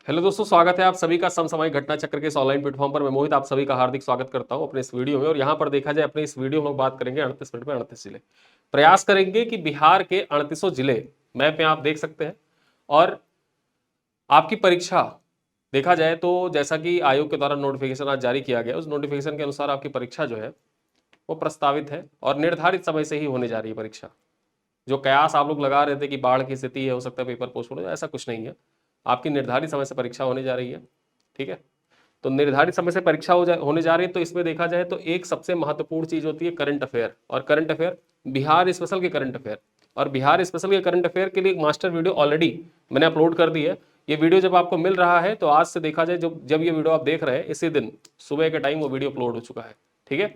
Hello दोस्तों, स्वागत है आप सभी का समसामयिक घटना चक्र के इस ऑनलाइन प्लेटफॉर्म पर। मैं मोहित आप सभी का हार्दिक स्वागत करता हूं अपने इस वीडियो में। और यहां पर देखा जाए अपने इस वीडियो में हम लोग बात करेंगे 38 मिनट में 38 जिले। प्रयास करेंगे कि बिहार के 38 जिले मैप में आप देख सकते हैं। और आपकी परीक्षा देखा जाए तो जैसा कि आयोग के द्वारा नोटिफिकेशन आज जारी किया गया, उस नोटिफिकेशन के अनुसार आपकी परीक्षा जो है वो प्रस्तावित है और निर्धारित समय से ही होने जा रही है परीक्षा। जो कयास आप लोग लगा रहे थे कि बाढ़ की स्थिति है, हो सकता है पेपर पोस्टपोन हो जाए, ऐसा कुछ नहीं है। आपकी निर्धारित समय से परीक्षा होने जा रही है। ठीक है, तो निर्धारित समय से परीक्षा होने जा रही है। तो इसमें देखा जाए तो एक सबसे महत्वपूर्ण चीज होती है करंट अफेयर। और करंट अफेयर बिहार स्पेशल के करंट अफेयर, और बिहार स्पेशल के करंट अफेयर के लिए एक मास्टर वीडियो ऑलरेडी मैंने अपलोड कर दी है। ये वीडियो जब आपको मिल रहा है तो आज से देखा जाए जब ये वीडियो आप देख रहे हैं इसी दिन सुबह के टाइम वो वीडियो अपलोड हो चुका है। ठीक है,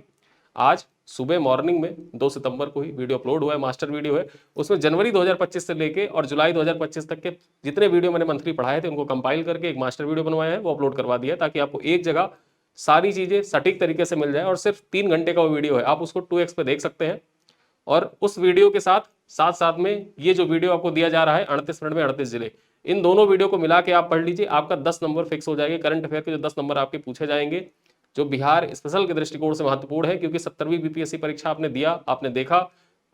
आज सुबह मॉर्निंग में 2 सितंबर को ही वीडियो अपलोड हुआ है, मास्टर वीडियो है। उसमें जनवरी 2025 से लेके और जुलाई 2025 तक के जितने वीडियो मैंने मंथली पढ़ाए थे उनको कंपाइल करके एक मास्टर वीडियो बनवाया है, वो अपलोड करवा दिया है ताकि आपको एक जगह सारी चीजें सटीक तरीके से मिल जाए। और सिर्फ 3 घंटे का वो वीडियो है, आप उसको 2x पे देख सकते हैं। और उस वीडियो के साथ साथ साथ में ये जो वीडियो आपको दिया जा रहा है 38 मिनट में 38 जिले, इन दोनों वीडियो को मिला के आप पढ़ लीजिए, आपका 10 नंबर फिक्स हो जाएंगे। करंट अफेयर के जो 10 नंबर आपके पूछे जाएंगे, जो बिहार स्पेशल के दृष्टिकोण से महत्वपूर्ण है, क्योंकि 70वीं बीपीएससी परीक्षा आपने दिया, आपने देखा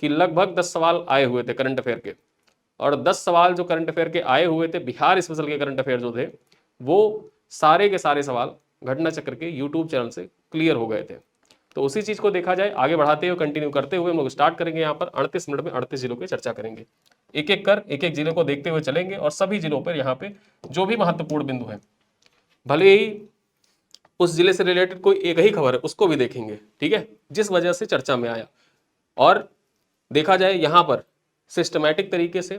कि लगभग 10 सवाल आए हुए थे करंट अफेयर के। और 10 सवाल जो करंट अफेयर के आए हुए थे, बिहार स्पेशल के करंट अफेयर जो थे, वो सारे के सारे सवाल घटना चक्र के यूट्यूब चैनल से क्लियर हो गए थे। तो उसी चीज को देखा जाए, आगे बढ़ाते हुए कंटिन्यू करते हुए हम लोग स्टार्ट करेंगे। यहाँ पर 38 मिनट में 38 जिलों की चर्चा करेंगे, एक एक कर एक एक जिले को देखते हुए चलेंगे। और सभी जिलों पर यहाँ पे जो भी महत्वपूर्ण बिंदु है, भले ही उस जिले से रिलेटेड कोई एक ही खबर है, उसको भी देखेंगे। ठीक है, जिस वजह से चर्चा में आया। और देखा जाए यहाँ पर सिस्टमैटिक तरीके से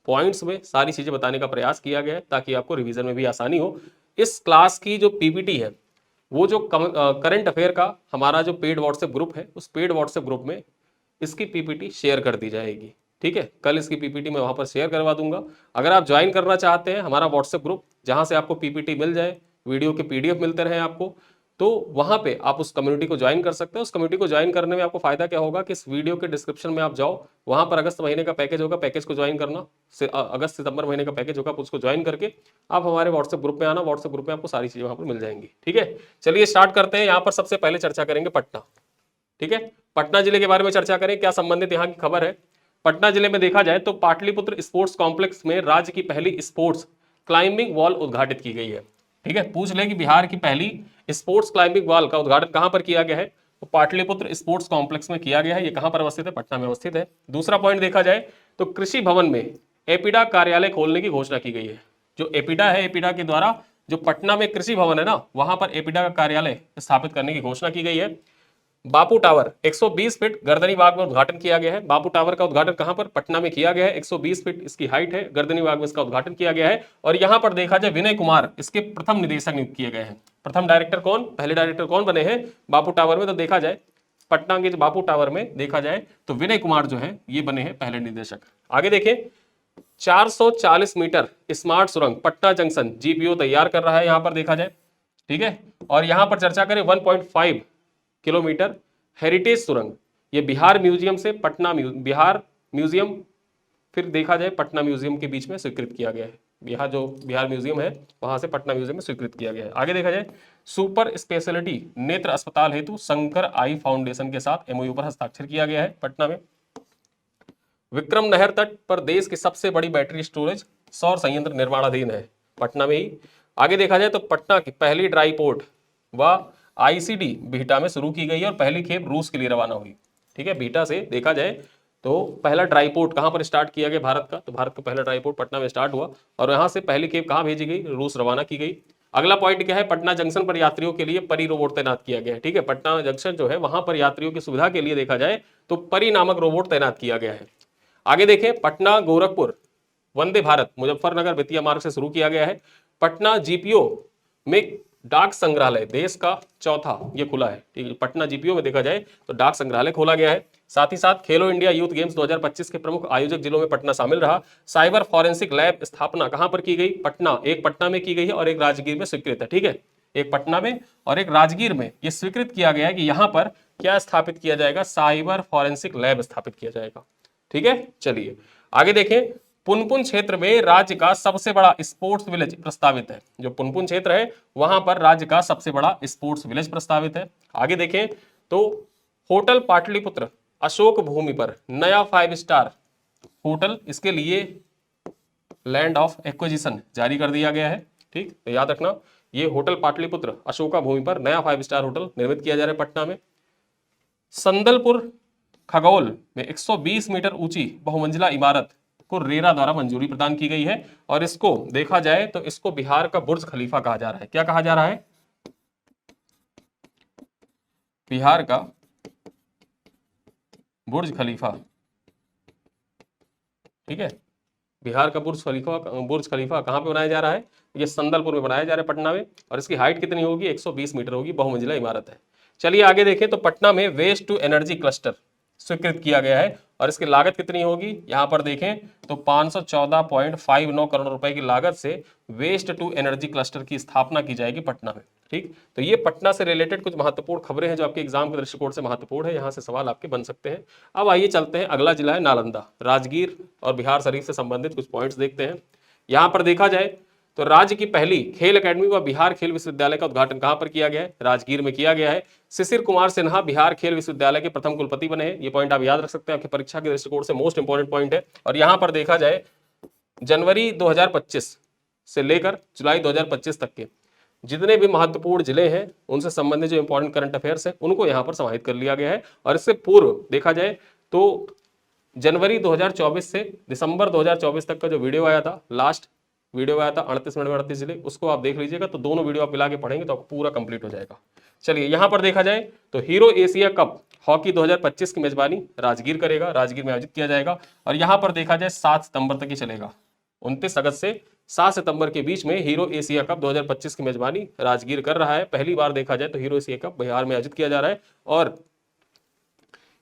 पॉइंट्स में सारी चीजें बताने का प्रयास किया गया है ताकि आपको रिवीजन में भी आसानी हो। इस क्लास की जो पीपीटी है, वो जो करंट अफेयर का हमारा जो पेड व्हाट्सएप ग्रुप है, उस पेड व्हाट्सएप ग्रुप में इसकी पीपीटी शेयर कर दी जाएगी। ठीक है, कल इसकी पीपीटी मैं वहां पर शेयर करवा दूंगा। अगर आप ज्वाइन करना चाहते हैं हमारा व्हाट्सएप ग्रुप, जहां से आपको पीपीटी मिल जाए, वीडियो के पीडीएफ मिलते रहे आपको, तो वहां पे आप उस कम्युनिटी को ज्वाइन कर सकते हैं। उस कम्युनिटी को ज्वाइन करने में आपको फायदा क्या होगा कि इस वीडियो के डिस्क्रिप्शन में आप जाओ, वहां पर अगस्त महीने का पैकेज होगा, पैकेज को ज्वाइन करना। अगस्त सितंबर महीने का पैकेज होगा, आप उसको ज्वाइन करके आप हमारे व्हाट्सएप ग्रुप में आना। व्हाट्सएप ग्रुप में आपको सारी चीजें वहां पर मिल जाएंगी। ठीक है, चलिए स्टार्ट करते हैं। यहाँ पर सबसे पहले चर्चा करेंगे पटना। ठीक है, पटना जिले के बारे में चर्चा करें, क्या संबंधित यहाँ की खबर है। पटना जिले में देखा जाए तो पाटलिपुत्र स्पोर्ट्स कॉम्प्लेक्स में राज्य की पहली स्पोर्ट्स क्लाइंबिंग वॉल उद्घाटित की गई है। ठीक है, पूछ ले कि बिहार की पहली स्पोर्ट्स क्लाइंबिंग वॉल का उद्घाटन कहां पर किया गया है, तो पाटलिपुत्र स्पोर्ट्स कॉम्प्लेक्स में किया गया है। ये कहां पर अवस्थित है, पटना में अवस्थित है। दूसरा पॉइंट देखा जाए तो कृषि भवन में एपिडा कार्यालय खोलने की घोषणा की गई है। जो एपिडा है, एपिडा के द्वारा जो पटना में कृषि भवन है ना, वहां पर एपिडा का कार्यालय स्थापित करने की घोषणा की गई है। बापू टावर 120 फीट गर्दनी बाग में उद्घाटन किया गया है। बापू टावर का उद्घाटन कहां पर, पटना में किया गया है। 120 फीट इसकी हाइट है, गर्दनी बाग में इसका उद्घाटन किया गया है। और यहां पर देखा जाए विनय कुमार इसके प्रथम निदेशक नियुक्त किए गए हैं। प्रथम डायरेक्टर कौन, पहले डायरेक्टर कौन बने हैं बापू टावर में, तो देखा जाए पटना के जो बापू टावर में देखा जाए तो विनय कुमार जो है ये बने हैं पहले निदेशक। आगे देखें, 440 मीटर स्मार्ट सुरंग पटना जंक्शन जीपीओ तैयार कर रहा है यहां पर देखा जाए। ठीक है, और यहां पर चर्चा करें 1.5 किलोमीटर हेरिटेज सुरंग, ये बिहार म्यूजियम से पटना बिहार म्यूजियम, फिर देखा जाए पटना म्यूजियम के बीच में स्वीकृत किया गया है। बिहार म्यूजियम है वहां से पटना म्यूजियम में स्वीकृत किया गया है। आगे देखा जाए सुपर स्पेशलिटी नेत्र अस्पताल हेतु शंकर आई फाउंडेशन के साथ एमओयू पर हस्ताक्षर किया गया है पटना में। विक्रम नहर तट पर देश की सबसे बड़ी बैटरी स्टोरेज सौर संयंत्र निर्माणाधीन है, पटना में ही। आगे देखा जाए तो पटना की पहली ड्राई पोर्ट व आईसीडी बीटा में शुरू की गई है और पहली खेप रूस के लिए रवाना हुई। ठीक है, बीटा से देखा जाए तो पहला ड्राई पोर्ट कहां पर स्टार्ट किया गया भारत का, तो भारत का पहला ड्राई पोर्ट पटना में स्टार्ट हुआ और यहां से पहली खेप कहां भेजी गई, रूस रवाना की गई। अगला पॉइंट क्या है, पटना जंक्शन पर यात्रियों के लिए परी रोबोट तैनात किया गया है। ठीक है, पटना जंक्शन जो है वहां पर यात्रियों की सुविधा के लिए देखा जाए तो परी नामक रोबोट तैनात किया गया है। आगे देखें, पटना गोरखपुर वंदे भारत मुजफ्फरनगर वित्तीय मार्ग से शुरू किया गया है। पटना जीपीओ में डाक संग्रहालय देश का चौथा ये खुला है। ठीक है, पटना जीपीओ में देखा जाए तो डाक संग्रहालय खोला गया है। साथ ही साथ खेलो इंडिया यूथ गेम्स 2025 के प्रमुख आयोजक जिलों में पटना शामिल रहा। साइबर फॉरेंसिक लैब स्थापना कहां पर की गई, पटना, एक पटना में की गई है और एक राजगीर में स्वीकृत है। ठीक है, एक पटना में और एक राजगीर में यह स्वीकृत किया गया है कि यहां पर क्या स्थापित किया जाएगा, साइबर फॉरेंसिक लैब स्थापित किया जाएगा। ठीक है, चलिए आगे देखें, पुनपुन क्षेत्र में राज्य का सबसे बड़ा स्पोर्ट्स विलेज प्रस्तावित है। जो पुनपुन क्षेत्र है वहां पर राज्य का सबसे बड़ा स्पोर्ट्स विलेज प्रस्तावित है। आगे देखें तो होटल पाटलिपुत्र अशोक भूमि पर नया 5 स्टार होटल, इसके लिए लैंड ऑफ एक्विजिशन जारी कर दिया गया है। ठीक, तो याद रखना ये होटल पाटलिपुत्र अशोका भूमि पर नया 5 स्टार होटल निर्मित किया जा रहा है पटना में। संदलपुर खगौल में 120 मीटर ऊंची बहुमंजिला इमारत को रेरा द्वारा मंजूरी प्रदान की गई है और इसको देखा जाए तो इसको बिहार का बुर्ज खलीफा कहा जा रहा है। क्या कहा जा रहा है? बिहार का बुर्ज खलीफा। ठीक है, बिहार का बुर्ज खलीफा कहाँ पे बनाया जा रहा है? ये संदलपुर में बनाया जा रहा है पटना में, और इसकी हाइट कितनी होगी? 120 मीटर होगी, बहुमंजिला इमारत है। चलिए आगे देखें तो पटना में वेस्ट टू एनर्जी क्लस्टर स्वीकृत किया गया है और इसकी लागत कितनी होगी? यहां पर देखें तो 514.59 करोड़ रुपए की लागत से वेस्ट टू एनर्जी क्लस्टर की स्थापना की जाएगी पटना में। ठीक, तो ये पटना से रिलेटेड कुछ महत्वपूर्ण खबरें हैं जो आपके एग्जाम के दृष्टिकोण से महत्वपूर्ण है, यहां से सवाल आपके बन सकते हैं। अब आइए चलते हैं, अगला जिला है नालंदा। राजगीर और बिहार शरीफ से संबंधित कुछ पॉइंट्स देखते हैं। यहां पर देखा जाए तो राज्य की पहली खेल एकेडमी व बिहार खेल विश्वविद्यालय का उद्घाटन कहां पर किया गया है? राजगीर में किया गया है। शिशिर कुमार सिन्हा बिहार खेल विश्वविद्यालय के प्रथम कुलपति बने हैं। ये पॉइंट आप याद रख सकते हैं, आपकी परीक्षा के दृष्टिकोण से मोस्ट इंपॉर्टेंट पॉइंट है। और यहां पर देखा जाए जनवरी 2025 से लेकर जुलाई 2025 तक के जितने भी महत्वपूर्ण जिले हैं उनसे संबंधित जो इंपॉर्टेंट करंट अफेयर्स है उनको यहां पर समाहित कर लिया गया है। और इससे पूर्व देखा जाए तो जनवरी 2024 से दिसंबर 2024 तक का जो वीडियो आया था, लास्ट वीडियो आया था 38 मिनट में 38 जिले, उसको आप देख लीजिएगा तो दोनों वीडियो आप मिला के पढ़ेंगे तो आपको पूरा कंप्लीट हो जाएगा। चलिए यहां पर देखा जाए तो हीरो एशिया कप हॉकी 2025 की मेजबानी राजगीर करेगा, राजगीर में आयोजित किया जाएगा। और यहां पर देखा जाए 7 सितंबर तक ही चलेगा, 29 अगस्त से 7 सितंबर के बीच में हीरो एशिया कप 2025 की मेजबानी राजगीर कर रहा है। पहली बार देखा जाए तो हीरो एशिया कप बिहार में आयोजित किया जा रहा है और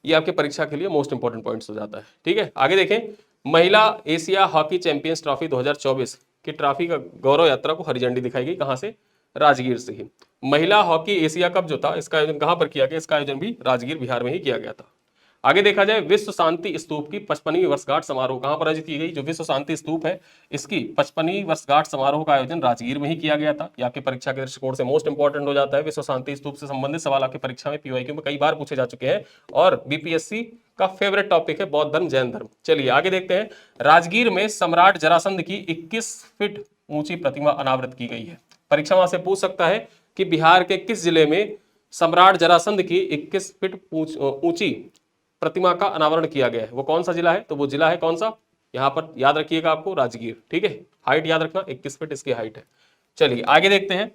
ये आपके परीक्षा के लिए मोस्ट इंपॉर्टेंट पॉइंट्स हो जाता है। ठीक है, आगे देखें, महिला एशिया हॉकी चैंपियंस ट्रॉफी 2024 की ट्रॉफी का गौरव यात्रा को हरी झंडी दिखाई गई, कहां से? राजगीर से ही। महिला हॉकी एशिया कप जो था इसका आयोजन कहां पर किया गया? इसका आयोजन भी राजगीर बिहार में ही किया गया था। आगे देखा जाए विश्व शांति स्तूप की 55वीं वर्षगांठ समारोह कहां पर आयोजित की गई? जो विश्व शांति स्तूप है इसकी 55वीं वर्षगांठ समारोह का आयोजन राजगीर में ही किया गया था। ये आपके परीक्षा के दृष्टिकोण से मोस्ट इंपॉर्टेंट हो जाता है। विश्व शांति स्तूप से संबंधित सवाल आपकी परीक्षा में पीवाईक्यू में कई बार पूछे जा चुके हैं और बीपीएससी का फेवरेट टॉपिक है बौद्ध धर्म जैन धर्म। चलिए आगे देखते हैं, राजगीर में सम्राट जरासंध की 21 फीट ऊंची प्रतिमा अनावृत की गई है। परीक्षा वहां से पूछ सकता है कि बिहार के किस जिले में सम्राट जरासंध की 21 फीट ऊंची प्रतिमा का अनावरण किया गया है? वो कौन सा जिला है? तो वो जिला है कौन सा? यहां पर याद रखिएगा आपको, राजगीर। ठीक है, हाइट याद रखना 21 फीट इसकी हाइट है। चलिए आगे देखते हैं,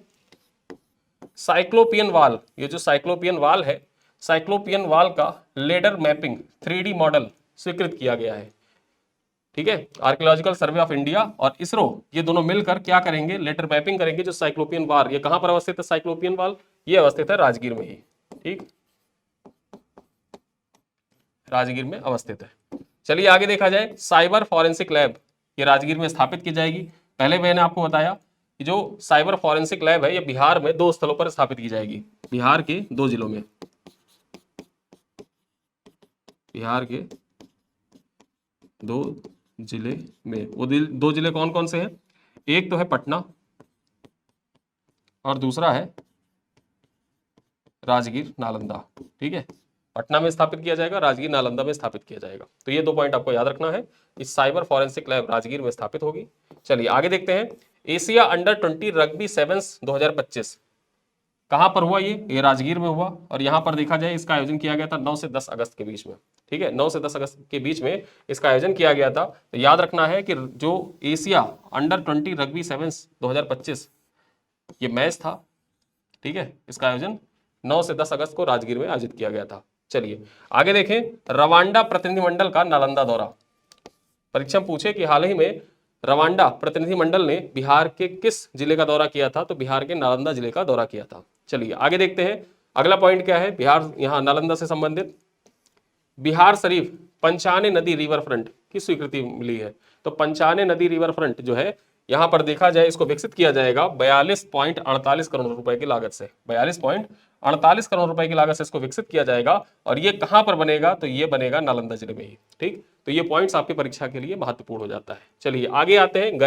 साइक्लोपियन वाल। ये जो साइक्लोपियन वाल है, साइक्लोपियन वाल का लेडर मैपिंग 3D मॉडल स्वीकृत किया गया है। ठीक है, आर्कियोलॉजिकल सर्वे ऑफ इंडिया और इसरो ये दोनों मिलकर क्या करेंगे? लेटर मैपिंग करेंगे। जो साइक्लोपियन वाल, ये कहां पर अवस्थित है? साइक्लोपियन वाल ये अवस्थित है राजगीर में ही। ठीक, राजगीर में अवस्थित है। चलिए आगे देखा जाए, साइबर फॉरेंसिक लैब ये राजगीर में स्थापित की जाएगी। पहले मैंने आपको बताया कि जो साइबर फॉरेंसिक लैब है ये बिहार में 2 स्थलों पर स्थापित की जाएगी, बिहार के 2 जिलों में। बिहार के 2 जिले में, वो 2 जिले कौन कौन से हैं? एक तो है पटना और दूसरा है राजगीर नालंदा। ठीक है, पटना में स्थापित किया जाएगा, राजगीर नालंदा में स्थापित किया जाएगा। तो ये 2 पॉइंट आपको याद रखना है। इस साइबर फॉरेंसिक लैब राजगीर में स्थापित होगी। चलिए आगे देखते हैं, एशिया अंडर 20 रग्बी सेवन्स 2025 कहां पर हुआ? ये राजगीर में हुआ और यहां पर देखा जाए इसका आयोजन किया गया था 9 से 10 अगस्त के बीच में। ठीक है, 9 से 10 अगस्त के बीच में इसका आयोजन किया गया था। तो याद रखना है कि जो एशिया अंडर 20 रग्बी सेवन्स 2025 ये मैच था, ठीक है, इसका आयोजन 9 से 10 अगस्त को राजगीर में आयोजित किया गया था। चलिए आगे देखें, रवांडा प्रतिनिधिमंडल का नालंदा दौरा। परीक्षा में पूछे कि हाल ही में रवांडा प्रतिनिधिमंडल ने बिहार के किस जिले का दौरा किया था? तो बिहार के नालंदा जिले का दौरा किया था। चलिए आगे देखते हैं, अगला पॉइंट क्या है बिहार यहां नालंदा से संबंधित। बिहार शरीफ पंचाने नदी रिवर फ्रंट की स्वीकृति मिली है। तो पंचाने नदी रिवर फ्रंट जो है यहां पर देखा जाए इसको विकसित किया जाएगा 42.48 करोड़ रुपए की लागत से। 42.48 करोड़ रुपए की लागत से इसको विकसित किया जाएगा और ये कहां पर बनेगा? तो ये बनेगा नालंदा जिले में ही। ठीक, तो ये पॉइंट्स आपकी परीक्षा के लिए महत्वपूर्ण हो जाता है। चलिए आगे आते हैं,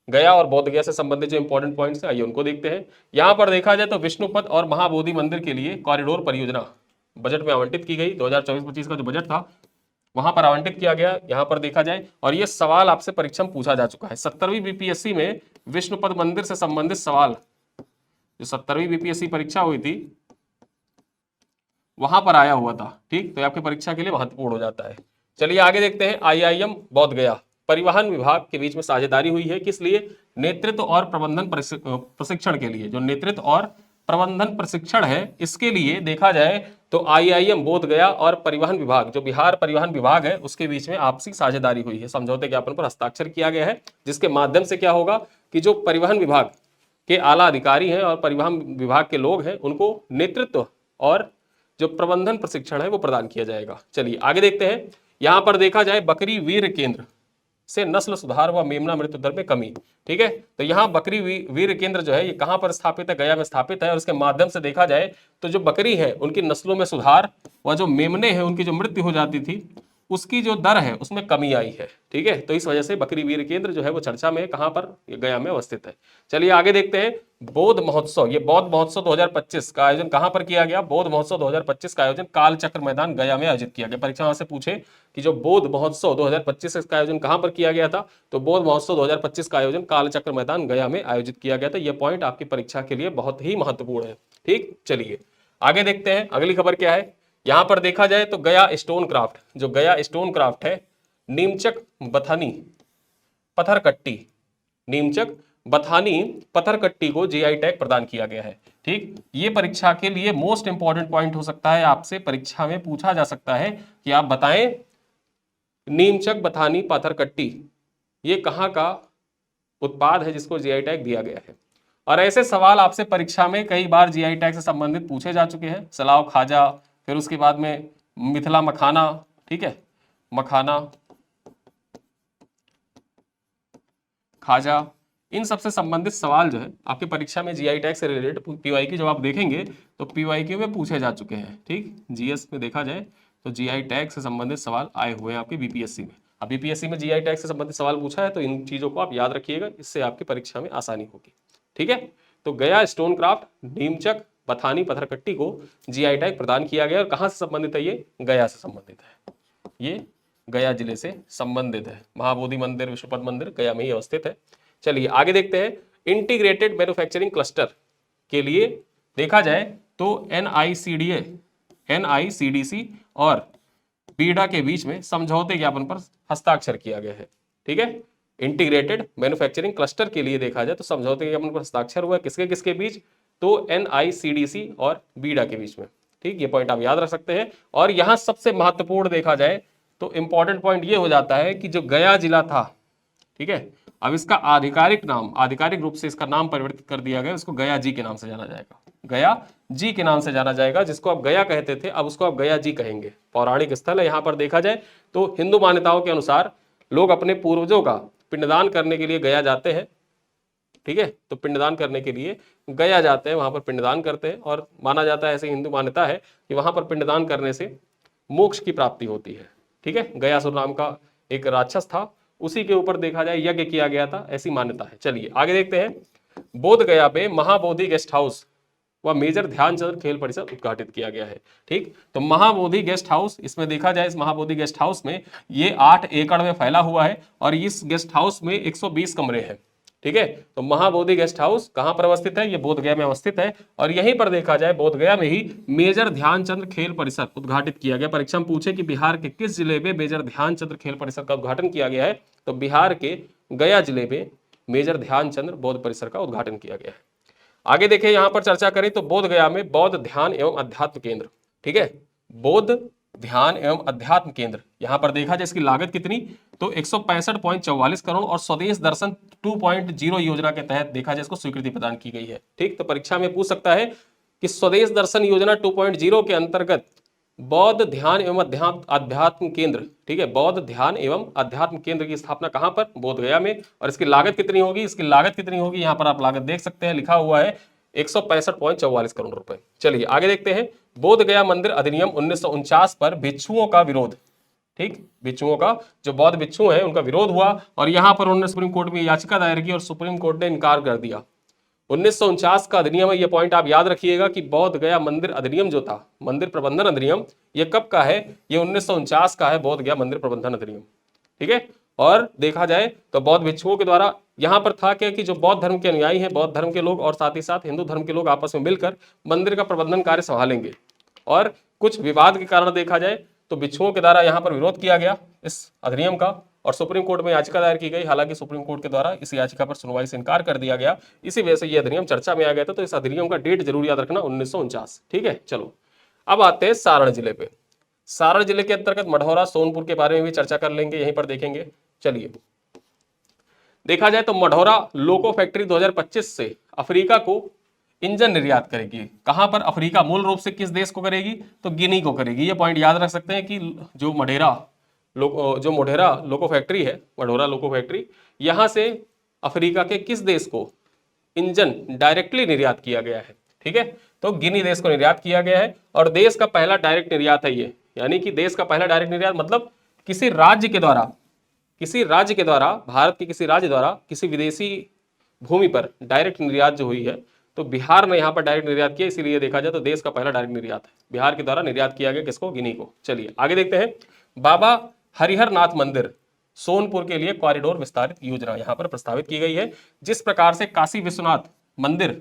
गया और बोध गया से संबंधित जो इंपॉर्टेंट पॉइंट्स हैं आइए उनको देखते हैं। यहां पर देखा जाए तो विष्णुपद और महाबोधि मंदिर के लिए कॉरिडोर परियोजना बजट में आवंटित की गई। 2024-25 का जो बजट था वहां पर आवंटित किया गया, यहां पर देखा जाए। और ये सवाल आपसे परीक्षा में पूछा जा चुका है 17वीं बीपीएससी में। विष्णुपद मंदिर से संबंधित सवाल जो 17वीं बीपीएससी परीक्षा हुई थी वहां पर आया हुआ था। ठीक, तो ये आपकी परीक्षा के लिए महत्वपूर्ण हो जाता है। चलिए आगे देखते हैं। आईआईएम बोध गया परिवहन विभाग के बीच में साझेदारी हुई है, किस लिए? नेतृत्व और प्रबंधन प्रशिक्षण के लिए। जो नेतृत्व और प्रबंधन प्रशिक्षण है इसके लिए देखा जाए तो आईआईएम बोध गया और परिवहन विभाग, जो बिहार परिवहन विभाग है, उसके बीच में आपसी साझेदारी हुई है। समझौते ज्ञापन पर हस्ताक्षर किया गया है, जिसके माध्यम से क्या होगा कि जो परिवहन विभाग के आला अधिकारी हैं और परिवहन विभाग के लोग हैं उनको नेतृत्व और जो प्रबंधन प्रशिक्षण है वो प्रदान किया जाएगा। चलिए आगे देखते हैं। यहां पर देखा जाए बकरी वीर केंद्र से नस्ल सुधार व मेमना मृत्यु दर में कमी। ठीक है, तो यहाँ बकरी वीर केंद्र जो है ये कहां पर स्थापित है? गया में स्थापित है। और इसके माध्यम से देखा जाए तो जो बकरी है उनकी नस्लों में सुधार व जो मेमने हैं उनकी जो मृत्यु हो जाती थी उसकी जो दर है उसमें कमी आई है। ठीक है, तो इस वजह से बकरी वीर केंद्र जो है वो चर्चा में कहां पर? ये गया में अवस्थित है। चलिए आगे देखते हैं। बौद्ध महोत्सव, ये बौद्ध महोत्सव 2025 का आयोजन कहां पर किया गया? बौद्ध महोत्सव 2025 का आयोजन कालचक्र मैदान गया में आयोजित किया गया। परीक्षा से पूछे कि जो बौद्ध महोत्सव 2025 का आयोजन कहां पर किया गया था, तो बौद्ध महोत्सव 2025 का आयोजन कालचक्र मैदान गया में आयोजित किया गया था। यह पॉइंट आपकी परीक्षा के लिए बहुत ही महत्वपूर्ण है। ठीक, चलिए आगे देखते हैं अगली खबर क्या है। यहां पर देखा जाए तो गया स्टोन क्राफ्ट, जो गया स्टोन क्राफ्ट है, नीमचक बथानी पत्थरकट्टी, नीमचक बथानी पत्थरकट्टी को जीआई टैग प्रदान किया गया है। ठीक, ये परीक्षा के लिए मोस्ट इंपॉर्टेंट पॉइंट हो सकता है। आपसे परीक्षा में पूछा जा सकता है कि आप बताएं नीमचक बथानी पत्थरकट्टी ये कहां का उत्पाद है जिसको जीआई टैग दिया गया है। और ऐसे सवाल आपसे परीक्षा में कई बार जीआई टैग से संबंधित पूछे जा चुके हैं। सलाव खाजा, फिर उसके बाद में मिथिला मखाना, ठीक है, मखाना, खाजा, इन सबसे संबंधित सवाल जो है आपकी परीक्षा में जीआई टैग से रिलेटेड पीवाईक्यू जब आप देखेंगे तो पीवाईक्यू में पूछे जा चुके हैं। ठीक, जीएस में देखा जाए तो जीआई टैग से संबंधित सवाल आए हुए हैं आपके बीपीएससी में। अब बीपीएससी में जीआई टैग से संबंधित सवाल पूछा है तो इन चीजों को आप याद रखिएगा, इससे आपकी परीक्षा में आसानी होगी। ठीक है, तो गया स्टोन क्राफ्ट, नीमचक बथानी पत्थरकट्टी को जीआई टैग प्रदान किया गया। और कहां से संबंधित है? ये गया से संबंधित है, ये गया जिले से संबंधित है। महाबोधि मंदिर, विष्णुपद मंदिर गया में ही अवस्थित है। चलिए आगे देखते हैं। इंटीग्रेटेड मैन्युफैक्चरिंग क्लस्टर के लिए देखा जाए तो एनआईसीडीए, एनआईसीडीसी और बीडा के बीच में समझौते ज्ञापन पर हस्ताक्षर किया गया है। ठीक है, इंटीग्रेटेड मैन्युफैक्चरिंग क्लस्टर के लिए देखा जाए तो समझौते ज्ञापन पर हस्ताक्षर हुआ किसके किसके बीच? तो एनआईसीडीसी और बीडा के बीच में। ठीक, ये पॉइंट आप याद रख सकते हैं। और यहां सबसे महत्वपूर्ण देखा जाए तो इंपॉर्टेंट पॉइंट ये हो जाता है कि जो गया जिला था, ठीक है, अब इसका आधिकारिक नाम, आधिकारिक रूप से इसका नाम परिवर्तित कर दिया गया, इसको गया जी के नाम से जाना जाएगा। गया जी के नाम से जाना जाएगा। जिसको आप गया कहते थे अब उसको आप गया जी कहेंगे। पौराणिक स्थल है। यहां पर देखा जाए तो हिंदू मान्यताओं के अनुसार लोग अपने पूर्वजों का पिंडदान करने के लिए गया जाते हैं। ठीक है, तो पिंडदान करने के लिए गया जाते हैं, वहां पर पिंडदान करते हैं। और माना जाता है, ऐसे हिंदू मान्यता है कि वहां पर पिंडदान करने से मोक्ष की प्राप्ति होती है। ठीक है, गयासुर नाम का एक राक्षस था, उसी के ऊपर देखा जाए यज्ञ किया गया था, ऐसी मान्यता है। चलिए आगे देखते हैं। बोध गया पे महाबोधि गेस्ट हाउस व मेजर ध्यानचंद खेल परिसर उद्घाटित किया गया है। ठीक, तो महाबोधि गेस्ट हाउस, इसमें देखा जाए इस महाबोधि गेस्ट हाउस में ये 8 एकड़ में फैला हुआ है और इस गेस्ट हाउस में 120 कमरे हैं। ठीक है, तो महाबोधि गेस्ट हाउस कहां पर अवस्थित है? ये बोध गया में अवस्थित है। और यहीं पर देखा जाए बोध गया में ही मेजर ध्यानचंद खेल परिसर उद्घाटित किया गया। परीक्षा में पूछे कि बिहार के किस जिले में मेजर ध्यानचंद खेल परिसर का उद्घाटन किया गया है, तो बिहार के गया जिले में मेजर ध्यानचंद बौद्ध परिसर का उद्घाटन किया गया है। आगे देखें, यहां पर चर्चा करें तो बोध गया में बौद्ध ध्यान एवं अध्यात्म केंद्र, ठीक है, बौद्ध ध्यान एवं अध्यात्म केंद्र, यहां पर देखा जाए इसकी लागत कितनी, तो 165.44 करोड़ और स्वदेश दर्शन 2.0 योजना के तहत देखा जाए इसको स्वीकृति प्रदान की गई है। ठीक, तो परीक्षा में पूछ सकता है कि स्वदेश दर्शन योजना 2.0 के अंतर्गत बौद्ध ध्यान एवं अध्यात्म केंद्र, ठीक है, बौद्ध ध्यान एवं अध्यात्म केंद्र की स्थापना कहां पर? बोध गया में। और इसकी लागत कितनी होगी? इसकी लागत कितनी होगी यहां पर आप लागत देख सकते हैं, लिखा हुआ है 165.44 करोड़ रुपए। चलिए आगे देखते हैं। बोध गया मंदिर अधिनियम 1949 पर भिक्षुओं का विरोध, ठीक ठीक, भिक्षुओं का, जो बौद्ध भिक्षु हैं उनका विरोध हुआ और यहां पर उन्होंने सुप्रीम कोर्ट में याचिका दायर की और सुप्रीम कोर्ट ने इनकार कर दिया। 1949 का अधिनियम है, ये पॉइंट आप याद रखिएगा कि बौद्ध गया मंदिर अधिनियम जो था, मंदिर प्रबंधन अधिनियम, ये कब का है? ये 1949 का है, बौद्ध गया मंदिर प्रबंधन अधिनियम। ठीक है, और देखा जाए तो बौद्ध भिक्षुओं के द्वारा यहां पर था क्या कि जो बौद्ध धर्म के अनुयायी हैं, बौद्ध धर्म के लोग और साथ ही साथ हिंदू धर्म के लोग आपस में मिलकर मंदिर का प्रबंधन कार्य संभालेंगे। और कुछ विवाद के कारण देखा जाए तो भिक्षुओं के द्वारा यहां पर विरोध किया गया इस अधिनियम का और सुप्रीम कोर्ट में याचिका दायर की गई। हालांकि सुप्रीम कोर्ट के द्वारा इस याचिका पर सुनवाई से इनकार कर दिया गया, इसी वजह से यह अधिनियम चर्चा में आ गया था। तो इस अधिनियम का डेट जरूर याद रखना, 1949। ठीक है, चलो अब आते हैं सारण जिले पे। सारण जिले के अंतर्गत मढ़ौरा, सोनपुर के बारे में भी चर्चा कर लेंगे, यहीं पर देखेंगे। चलिए, देखा जाए तो मढ़ौरा लोको फैक्ट्री 2025 से अफ्रीका को इंजन निर्यात करेगी। कहां पर? अफ्रीका। मूल रूप से किस देश को करेगी? तो गिनी को करेगी। ये पॉइंट याद रख सकते हैं कि जो मोढेरा लोको फैक्ट्री है, मढ़ौरा लोको फैक्ट्री, यहां से अफ्रीका के किस देश को इंजन डायरेक्टली निर्यात किया गया है? ठीक है, तो गिनी देश को निर्यात किया गया है और देश का पहला डायरेक्ट निर्यात है ये। यानी कि देश का पहला डायरेक्ट निर्यात मतलब किसी राज्य के द्वारा, भारत के किसी राज्य द्वारा किसी विदेशी भूमि पर डायरेक्ट निर्यात जो हुई है, तो बिहार ने यहां पर डायरेक्ट निर्यात किया, इसीलिए देखा जाए तो देश का पहला डायरेक्ट निर्यात है, बिहार के द्वारा निर्यात किया गया। किसको? गिनी को। चलिए आगे देखते हैं। बाबा हरिहर नाथ मंदिर सोनपुर के लिए कॉरिडोर विस्तारित योजना यहां पर प्रस्तावित की गई है। जिस प्रकार से काशी विश्वनाथ मंदिर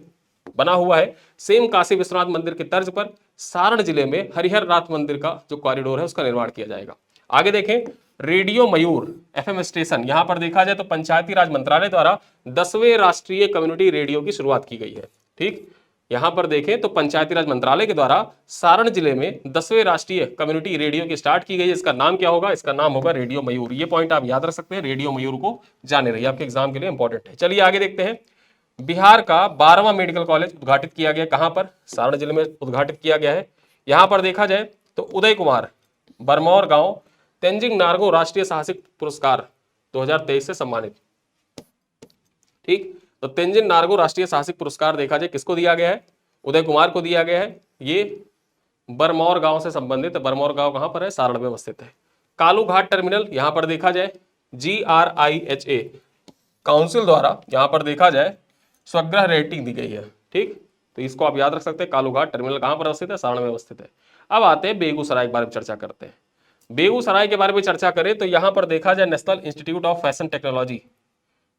बना हुआ है, सेम काशी विश्वनाथ मंदिर की तर्ज पर सारण जिले में हरिहर नाथ मंदिर का जो कॉरिडोर है उसका निर्माण किया जाएगा। आगे देखें, रेडियो मयूर एफएम स्टेशन, यहां पर देखा जाए तो पंचायती राज मंत्रालय द्वारा 10वें राष्ट्रीय कम्युनिटी रेडियो की शुरुआत की गई है। ठीक, यहां पर देखें तो पंचायती राज मंत्रालय के द्वारा सारण जिले में 10वें राष्ट्रीय कम्युनिटी रेडियो की स्टार्ट की गई है। इसका नाम क्या होगा? इसका नाम होगा रेडियो मयूर। ये पॉइंट आप याद रख सकते हैं, रेडियो मयूर को जाने रहिए, आपके एग्जाम के लिए इंपॉर्टेंट है। चलिए आगे देखते हैं। बिहार का 12वां मेडिकल कॉलेज उद्घाटित किया गया। कहां पर? सारण जिले में उद्घाटित किया गया है। यहां पर देखा जाए तो उदय कुमार बरमौर गांव तेंजिंग नार्गो राष्ट्रीय साहसिक पुरस्कार 2023 से सम्मानित। ठीक, तो तेंजिंग नार्गो राष्ट्रीय साहसिक पुरस्कार देखा जाए किसको दिया गया है? उदय कुमार को दिया गया है। ये बरमौर गांव से संबंधित है। बरमौर गांव कहां पर है? सारण में अवस्थित है। कालू घाट टर्मिनल, यहां पर देखा जाए GRIHA काउंसिल द्वारा यहां पर देखा जाए स्वग्रह रेटिंग दी गई है। ठीक, तो इसको आप याद रख सकते हैं। कालू घाट टर्मिनल कहां पर अवस्थित है? सारण में अवस्थित है। अब आते हैं बेगूसराय के बारे में चर्चा करते हैं। बेगूसराय के बारे में चर्चा करें तो यहां पर देखा जाए national institute of fashion technology,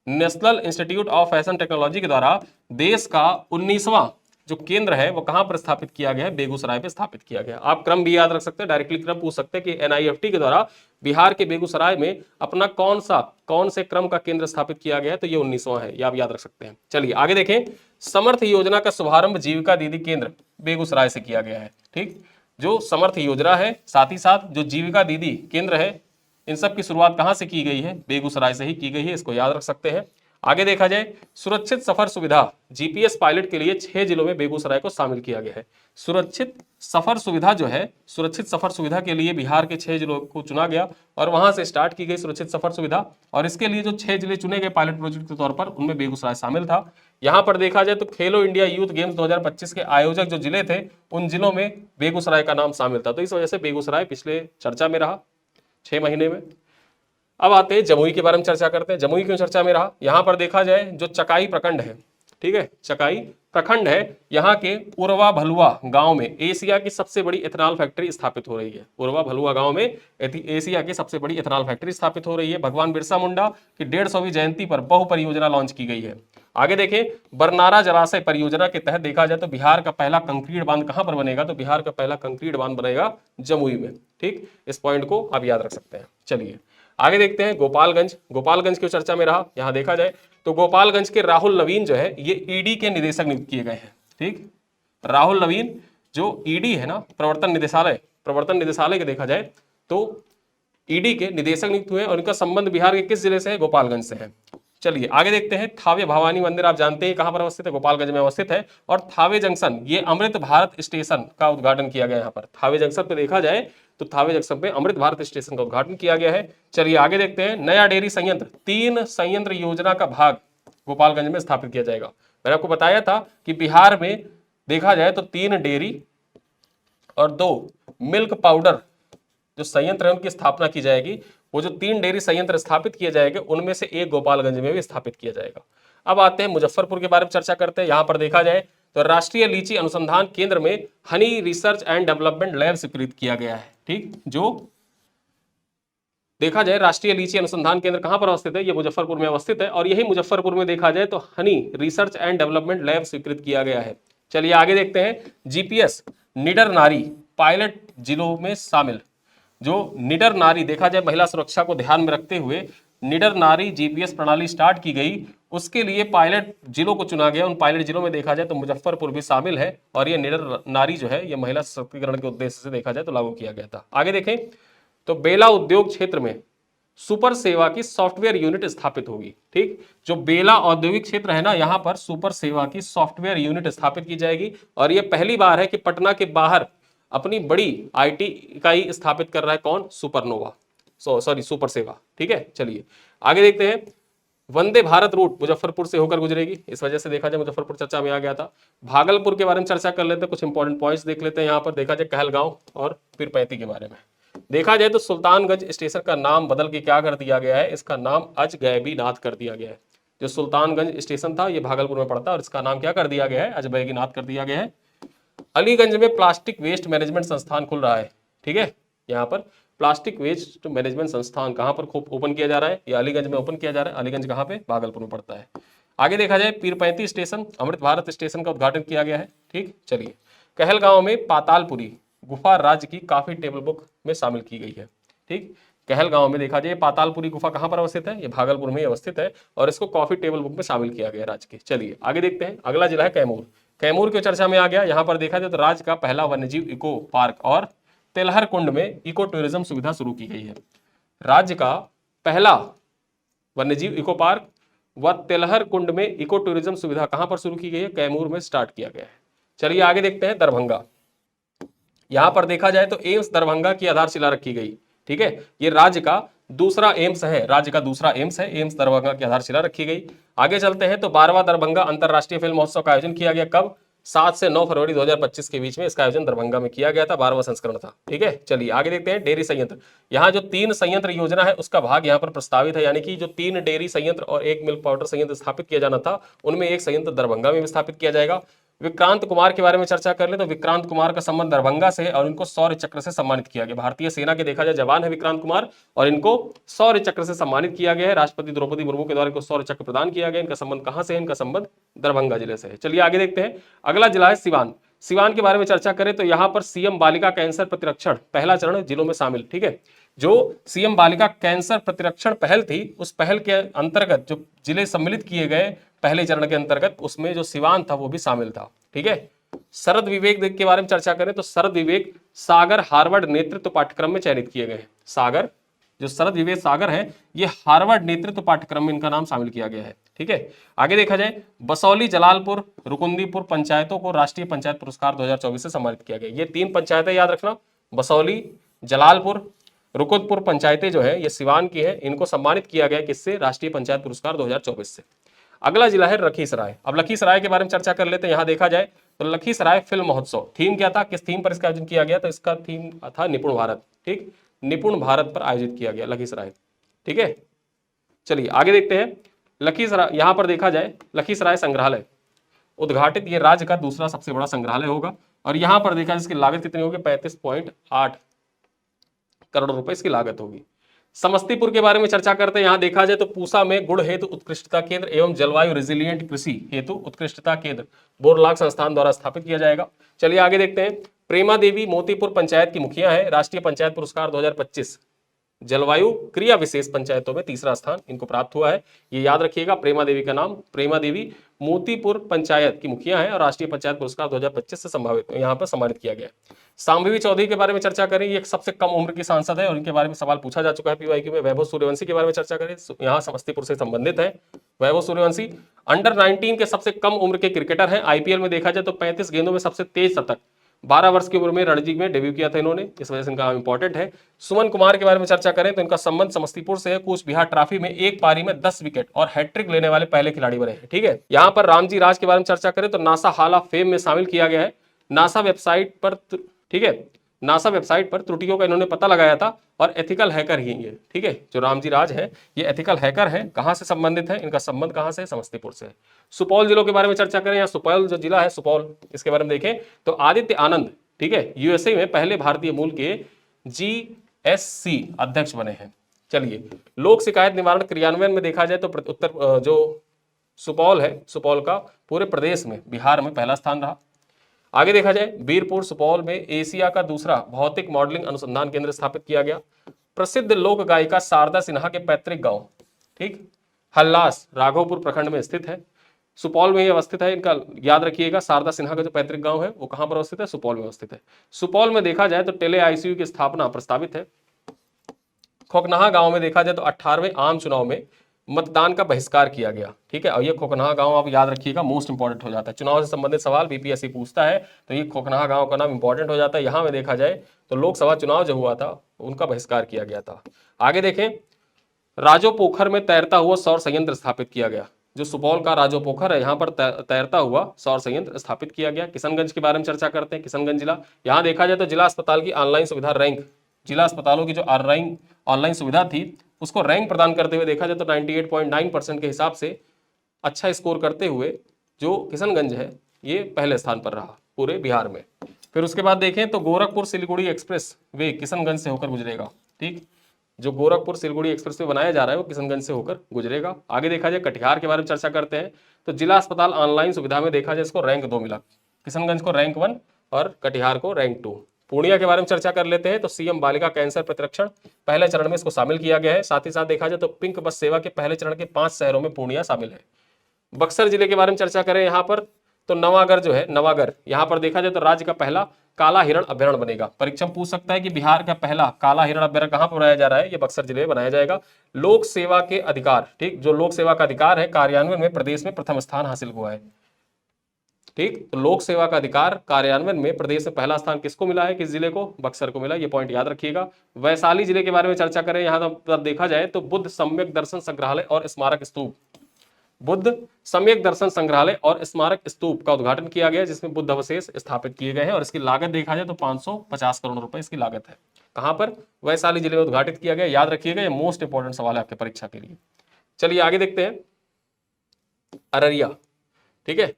national institute of fashion technology के द्वारा देश का 19वां जो केंद्र है वो कहां पर स्थापित किया गया है? बेगूसराय पे स्थापित किया गया। आप क्रम भी याद रख सकते हैं, डायरेक्टली क्रम पूछ सकते हैं कि NIFT के द्वारा बिहार के बेगूसराय में अपना कौन से क्रम का केंद्र स्थापित किया गया है? तो ये 19वां है, ये आप याद रख सकते हैं। चलिए आगे देखें। समर्थ योजना का शुभारंभ जीविका दीदी केंद्र बेगूसराय से किया गया है। ठीक, जो समर्थ योजना है, साथ ही साथ जो जीविका दीदी केंद्र है, इन सब की शुरुआत कहां से की गई है? बेगूसराय से ही की गई है, इसको याद रख सकते हैं। आगे देखा जाए सुरक्षित सफर सुविधा GPS पायलट के लिए 6 जिलों में बेगूसराय को शामिल किया गया है। सुरक्षित सफर सुविधा जो है, सुरक्षित सफर सुविधा के लिए बिहार के 6 जिलों को चुना गया और वहां से स्टार्ट की गई सुरक्षित सफर सुविधा। और इसके लिए जो 6 जिले चुने गए पायलट प्रोजेक्ट के तौर पर, उनमें बेगूसराय शामिल था। यहां पर देखा जाए तो खेलो इंडिया यूथ गेम्स 2025 के आयोजक जो जिले थे, उन जिलों में बेगूसराय का नाम शामिल था। तो इस वजह से बेगूसराय पिछले चर्चा में रहा 6 महीने में। अब आते हैं जमुई के बारे में चर्चा करते हैं। जमुई क्यों चर्चा में रहा? यहां पर देखा जाए जो चकाई प्रखंड है, ठीक है, चकाई प्रखंड है, यहाँ के उरवा भलुआ गांव में एशिया की सबसे बड़ी एथेनॉल फैक्ट्री स्थापित हो रही है। उरवा भलुआ गांव में एशिया की सबसे बड़ी एथेनॉल फैक्ट्री स्थापित हो रही है। भगवान बिरसा मुंडा की 150वीं जयंती पर बहु परियोजना लॉन्च की गई है। आगे देखें, बरनारा जलाशय परियोजना के तहत देखा जाए तो बिहार का पहला कंक्रीट बांध कहां पर बनेगा? तो बिहार का पहला कंक्रीट बांध बनेगा जमुई में। ठीक, इस पॉइंट को आप याद रख सकते हैं। चलिए आगे देखते हैं। गोपालगंज, गोपालगंज क्यों चर्चा में रहा? यहां देखा जाए तो गोपालगंज के राहुल नवीन जो है ये ईडी के निदेशक नियुक्त किए गए हैं। ठीक, राहुल नवीन जो ईडी है ना, प्रवर्तन निदेशालय के देखा जाए तो ईडी के निदेशक नियुक्त हुए और इनका संबंध बिहार के किस जिले से है? गोपालगंज से है। चलिए आगे देखते हैं। थावे भवानी मंदिर आप जानते हैं कहां पर अवस्थित है? गोपालगंज में अवस्थित है। और थावे जंक्शन, ये अमृत भारत स्टेशन का उद्घाटन किया गया। यहाँ पर थावे जंक्शन पे देखा जाए तो थावे जंक्शन पे अमृत भारत स्टेशन का उद्घाटन किया गया है। चलिए आगे देखते हैं। नया डेयरी संयंत्र, 3 संयंत्र योजना का भाग गोपालगंज में स्थापित किया जाएगा। मैंने आपको बताया था कि बिहार में देखा जाए तो 3 डेयरी और 2 मिल्क पाउडर जो संयंत्र है उनकी स्थापना की जाएगी। वो जो 3 डेयरी संयंत्र स्थापित किए जाएंगे उनमें से एक गोपालगंज में भी स्थापित किया जाएगा। अब आते हैं मुजफ्फरपुर के बारे में चर्चा करते हैं। यहां पर देखा जाए तो राष्ट्रीय लीची अनुसंधान केंद्र में Honey research and development lab स्वीकृत किया गया है। ठीक, जो देखा जाए राष्ट्रीय लीची अनुसंधान केंद्र कहां पर अवस्थित है, ये मुजफ्फरपुर में अवस्थित है। और यही मुजफ्फरपुर में देखा जाए तो Honey research and development lab स्वीकृत किया गया है। चलिए आगे देखते हैं। जीपीएस निडर नारी पायलट जिलों में शामिल। जो निडर नारी देखा जाए महिला सुरक्षा को ध्यान में रखते हुए निडर नारी जीपीएस प्रणाली स्टार्ट की गई, उसके लिए पायलट जिलों को चुना गया। उन पायलट जिलों में देखा जाए तो मुजफ्फरपुर भी शामिल है। और ये निडर नारी जो है ये महिला सशक्तिकरण के उद्देश्य से देखा जाए तो लागू किया गया था। आगे देखें तो बेला उद्योग क्षेत्र में सुपर सेवा की सॉफ्टवेयर यूनिट स्थापित होगी। ठीक, जो बेला औद्योगिक क्षेत्र है ना, यहां पर सुपर सेवा की सॉफ्टवेयर यूनिट स्थापित की जाएगी। और यह पहली बार है कि पटना के बाहर अपनी बड़ी आईटी इकाई स्थापित कर रहा है कौन, सुपरनोवा, सुपर सेवा। ठीक है, चलिए आगे देखते हैं। वंदे भारत रूट मुजफ्फरपुर से होकर गुजरेगी, इस वजह से देखा जाए मुजफ्फरपुर चर्चा में आ गया था। भागलपुर के बारे में चर्चा कर लेते हैं, कुछ इंपॉर्टेंट पॉइंट्स देख लेते हैं। यहाँ पर देखा जाए कहलगांव और पीरपैंती के बारे में देखा जाए तो सुल्तानगंज स्टेशन का नाम बदल के क्या कर दिया गया है, इसका नाम अजगैबीनाथ कर दिया गया है। जो सुल्तानगंज स्टेशन था ये भागलपुर में पड़ता है और इसका नाम क्या कर दिया गया है, अजगैबीनाथ कर दिया गया है। अलीगंज में प्लास्टिक वेस्ट मैनेजमेंट संस्थान खुल रहा है। ठीक है, यहाँ पर प्लास्टिक वेस्ट मैनेजमेंट संस्थान कहाँ पर ओपन किया जा रहा है, ये अलीगंज में ओपन किया जा रहा है। अलीगंज कहाँ पे, भागलपुर में पड़ता है। आगे देखा जाए पीरपैंती स्टेशन अमृत भारत स्टेशन का उद्घाटन किया गया है। ठीक, चलिए कहलगांव में पातालपुरी गुफा राज्य की काफी टेबल बुक में शामिल की गई है। ठीक, कहलगांव में देखा जाए पातालपुरी गुफा कहां पर अवस्थित है, ये भागलपुर में अवस्थित है और इसको कॉफी टेबल बुक में शामिल किया गया राज्य के। चलिए आगे देखते हैं। अगला जिला है कैमूर। कैमूर की चर्चा में आ गया। यहां पर देखा जाए तो राज्य का पहला वन्यजीव इको पार्क और तेलहर कुंड में इको टूरिज्म सुविधा शुरू की गई है। राज्य का पहला वन्यजीव इको पार्क व तेलहर कुंड में इको टूरिज्म सुविधा कहां पर शुरू की गई है, कैमूर में स्टार्ट किया गया है। चलिए आगे देखते हैं। दरभंगा, यहां पर देखा जाए तो एम्स दरभंगा की आधारशिला रखी गई। ठीक है, ये राज्य का दूसरा एम्स है, राज्य का दूसरा एम्स है, एम्स दरभंगा की आधारशिला रखी गई। आगे चलते हैं तो 12वां दरभंगा अंतरराष्ट्रीय फिल्म महोत्सव का आयोजन किया गया। कब, 7 से 9 फरवरी 2025 के बीच में इसका आयोजन दरभंगा में किया गया था, 12वां संस्करण था। ठीक है, चलिए आगे देखते हैं। डेयरी संयंत्र, यहाँ जो 3 संयंत्र योजना है उसका भाग यहाँ पर प्रस्तावित है, यानी कि जो 3 डेयरी संयंत्र और 1 मिल्क पाउडर संयंत्र स्थापित किया जाना था उनमें एक संयंत्र दरभंगा में भी स्थापित किया जाएगा। विक्रांत कुमार के बारे में चर्चा कर ले तो विक्रांत कुमार का संबंध दरभंगा से है और इनको शौर्य चक्र से सम्मानित किया गया। भारतीय सेना के देखा जाए जवान है विक्रांत कुमार और इनको शौर्य चक्र से सम्मानित किया गया है। राष्ट्रपति द्रौपदी मुर्मू के द्वारा इनको शौर्य चक्र प्रदान किया गया। इनका संबंध कहां से है, इनका संबंध दरभंगा जिले से है। चलिए आगे देखते हैं। अगला जिला है सिवान। सिवान के बारे में चर्चा करें तो यहाँ पर सीएम बालिका कैंसर प्रतिरक्षण पहला चरण जिलों में शामिल। ठीक है, जो सीएम बालिका कैंसर प्रतिरक्षण पहल थी उस पहल के अंतर्गत जो जिले सम्मिलित किए गए पहले चरण के अंतर्गत उसमें जो सिवान था वो भी शामिल था। ठीक है, शरद विवेक के बारे में चर्चा करें तो शरद विवेक सागर हार्वर्ड नेतृत्व पाठ्यक्रम में चयनित किए गए। सागर, जो शरद विवेक सागर है ये हार्वर्ड नेतृत्व पाठ्यक्रम में इनका नाम शामिल किया गया है। ठीक है, आगे देखा जाए बसौली जलालपुर रुकुंदीपुर पंचायतों को राष्ट्रीय पंचायत पुरस्कार 2024 से सम्मानित किया गया। ये 3 पंचायतें याद रखना, बसौली जलालपुर रुकुंदपुर पंचायतें जो है ये सिवान की है, इनको सम्मानित किया गया किससे, राष्ट्रीय पंचायत पुरस्कार 2024 से। अगला जिला है लखीसराय। अब लखीसराय के बारे में चर्चा कर लेते हैं। यहाँ देखा जाए तो लखीसराय फिल्म महोत्सव, थीम क्या था, किस थीम पर इसका आयोजन किया गया, तो इसका थीम था निपुण भारत। ठीक, निपुण भारत पर आयोजित किया गया लखीसराय। ठीक है, चलिए आगे देखते हैं। लखीसराय, यहां पर देखा जाए लखीसराय संग्रहालय उद्घाटित, ये राज्य का दूसरा सबसे बड़ा संग्रहालय होगा और यहां पर देखा जिसकी लागत कितनी होगी, 35.8 करोड़ रुपए इसकी लागत होगी। समस्तीपुर के बारे में चर्चा करते हैं। यहां देखा जाए तो पूसा में गुड़ हेतु उत्कृष्टता केंद्र एवं जलवायु रेजिलिएंट कृषि हेतु उत्कृष्टता केंद्र बोरलाग संस्थान द्वारा स्थापित किया जाएगा। चलिए आगे देखते हैं। प्रेमा देवी मोतीपुर पंचायत की मुखिया है, राष्ट्रीय पंचायत पुरस्कार 2025 जलवायु क्रिया विशेष पंचायतों में तीसरा स्थान इनको प्राप्त हुआ है। ये याद रखिएगा, प्रेमा देवी का नाम, प्रेमा देवी मोतीपुर पंचायत की मुखिया है और राष्ट्रीय पंचायत पुरस्कार 2025 से संभावित यहाँ पर सम्मानित किया गया। सांभवी चौधरी के बारे में चर्चा करें, ये सबसे कम उम्र की सांसद है और इनके बारे में सवाल पूछा जा चुका है पीवाईक्यू में। वैभव सूर्यवंशी के बारे में चर्चा करें, यहाँ समस्तीपुर से संबंधित है वैभव सूर्यवंशी। अंडर 19 के सबसे कम उम्र के क्रिकेटर हैं। आईपीएल में देखा जाए तो 35 गेंदों में सबसे तेज शतक 12 वर्ष की उम्र में रणजी में डेब्यू किया था इन्होंने, इस वजह से इनका नाम इंपॉर्टेंट है। सुमन कुमार के बारे में चर्चा करें तो इनका संबंध समस्तीपुर से है। कूच बिहार ट्रॉफी में एक पारी में 10 विकेट और हैट्रिक लेने वाले पहले खिलाड़ी बने हैं। ठीक है, यहाँ पर रामजी राज के बारे में चर्चा करें तो नासा हॉल ऑफ फेम में शामिल किया गया है नासा वेबसाइट पर। ठीक है, नासा वेबसाइट पर त्रुटियों का इन्होंने पता लगाया था और एथिकल हैकर ही ये, ठीक है, जो रामजी राज है ये एथिकल हैकर है। कहां से संबंधित है, इनका संबंध कहां से है, समस्तीपुर से है। सुपौल जिलों के बारे में चर्चा करें, या सुपौल जो जिला है सुपौल, इसके बारे में देखें तो आदित्य आनंद, ठीक है, यूएसए में पहले भारतीय मूल के जीएससी अध्यक्ष बने हैं। चलिए, लोक शिकायत निवारण क्रियान्वयन में देखा जाए तो उत्तर जो सुपौल है, सुपौल का पूरे प्रदेश में बिहार में पहला स्थान रहा। आगे देखा जाए, बीरपुर सुपौल में एशिया का दूसरा भौतिक मॉडलिंग अनुसंधान केंद्र स्थापित किया गया। प्रसिद्ध लोक गायिका शारदा सिन्हा के पैतृक गांव, ठीक, हल्लास राघोपुर प्रखंड में स्थित है, सुपौल में ये अवस्थित है। इनका याद रखिएगा, शारदा सिन्हा का जो पैतृक गांव है वो कहां पर अवस्थित है, सुपौल में अवस्थित है। सुपौल में देखा जाए तो टेली आईसीयू की स्थापना प्रस्तावित है। खोकनाहा गांव में देखा जाए तो 18वें आम चुनाव में मतदान का बहिष्कार किया गया, ठीक है। और ये खोकनाहा गांव आप याद रखिएगा, मोस्ट इंपॉर्टेंट हो जाता है, चुनाव से संबंधित सवाल बीपीएससी पूछता है तो ये खोकनाहा गांव का नाम इंपॉर्टेंट हो जाता है। यहां में देखा जाए तो लोकसभा चुनाव जो हुआ था उनका बहिष्कार किया गया था। आगे देखें, राजोपोखर में तैरता हुआ सौर संयंत्र स्थापित किया गया। जो सुपौल का राजोपोखर है यहाँ पर तैरता हुआ सौर संयंत्र स्थापित किया गया। किशनगंज के बारे में चर्चा करते हैं, किशनगंज जिला, यहाँ देखा जाए तो जिला अस्पताल की ऑनलाइन सुविधा रैंक, जिला अस्पतालों की जो ऑनलाइन सुविधा थी उसको रैंक प्रदान करते हुए देखा जाए तो 98.9% के हिसाब से अच्छा स्कोर करते हुए जो किशनगंज है ये पहले स्थान पर रहा पूरे बिहार में। फिर उसके बाद देखें तो गोरखपुर सिलीगुड़ी एक्सप्रेस वे किशनगंज से होकर गुजरेगा, ठीक, जो गोरखपुर सिलीगुड़ी एक्सप्रेस वे बनाया जा रहा है वो किशनगंज से होकर गुजरेगा। आगे देखा जाए कटिहार के बारे में चर्चा करते हैं तो जिला अस्पताल ऑनलाइन सुविधा में देखा जाए इसको रैंक 2 मिला, किशनगंज को रैंक 1 और कटिहार को रैंक 2। पूर्णिया के बारे में चर्चा कर लेते हैं तो सीएम बालिका कैंसर प्रतिरक्षण पहले चरण में इसको शामिल किया गया है। साथ ही साथ देखा जाए तो पिंक बस सेवा के पहले चरण के 5 शहरों में पूर्णिया शामिल है। बक्सर जिले के बारे में चर्चा करें यहाँ पर तो नवागढ़ जो है, नवागढ़ यहाँ पर देखा जाए तो राज्य का पहला काला हिरण अभ्यारण्य बनेगा। परीक्षा में पूछ सकता है कि बिहार का पहला काला हिरण अभ्यारण्य कहां पर बनाया जा रहा है, ये बक्सर जिले में बनाया जाएगा। लोक सेवा के अधिकार, ठीक, जो लोक सेवा का अधिकार है कार्यान्वयन में प्रदेश में प्रथम स्थान हासिल हुआ है, ठीक। तो लोक सेवा का अधिकार कार्यान्वयन में प्रदेश में पहला स्थान किसको मिला है, किस जिले को, बक्सर को मिला, ये पॉइंट याद रखिएगा। वैशाली जिले के बारे में चर्चा करें यहाँ पर देखा जाए तो बुद्ध सम्यक दर्शन संग्रहालय और स्मारक स्तूप, बुद्ध सम्यक दर्शन संग्रहालय और स्मारक स्तूप का उद्घाटन किया गया जिसमें बुद्ध अवशेष स्थापित किए गए हैं और इसकी लागत देखा जाए तो 550 करोड़ रुपए इसकी लागत है। कहां पर, वैशाली जिले में उद्घाटित किया गया, याद रखिएगा, ये मोस्ट इंपॉर्टेंट सवाल है आपके परीक्षा के लिए। चलिए आगे देखते हैं, अररिया, ठीक है,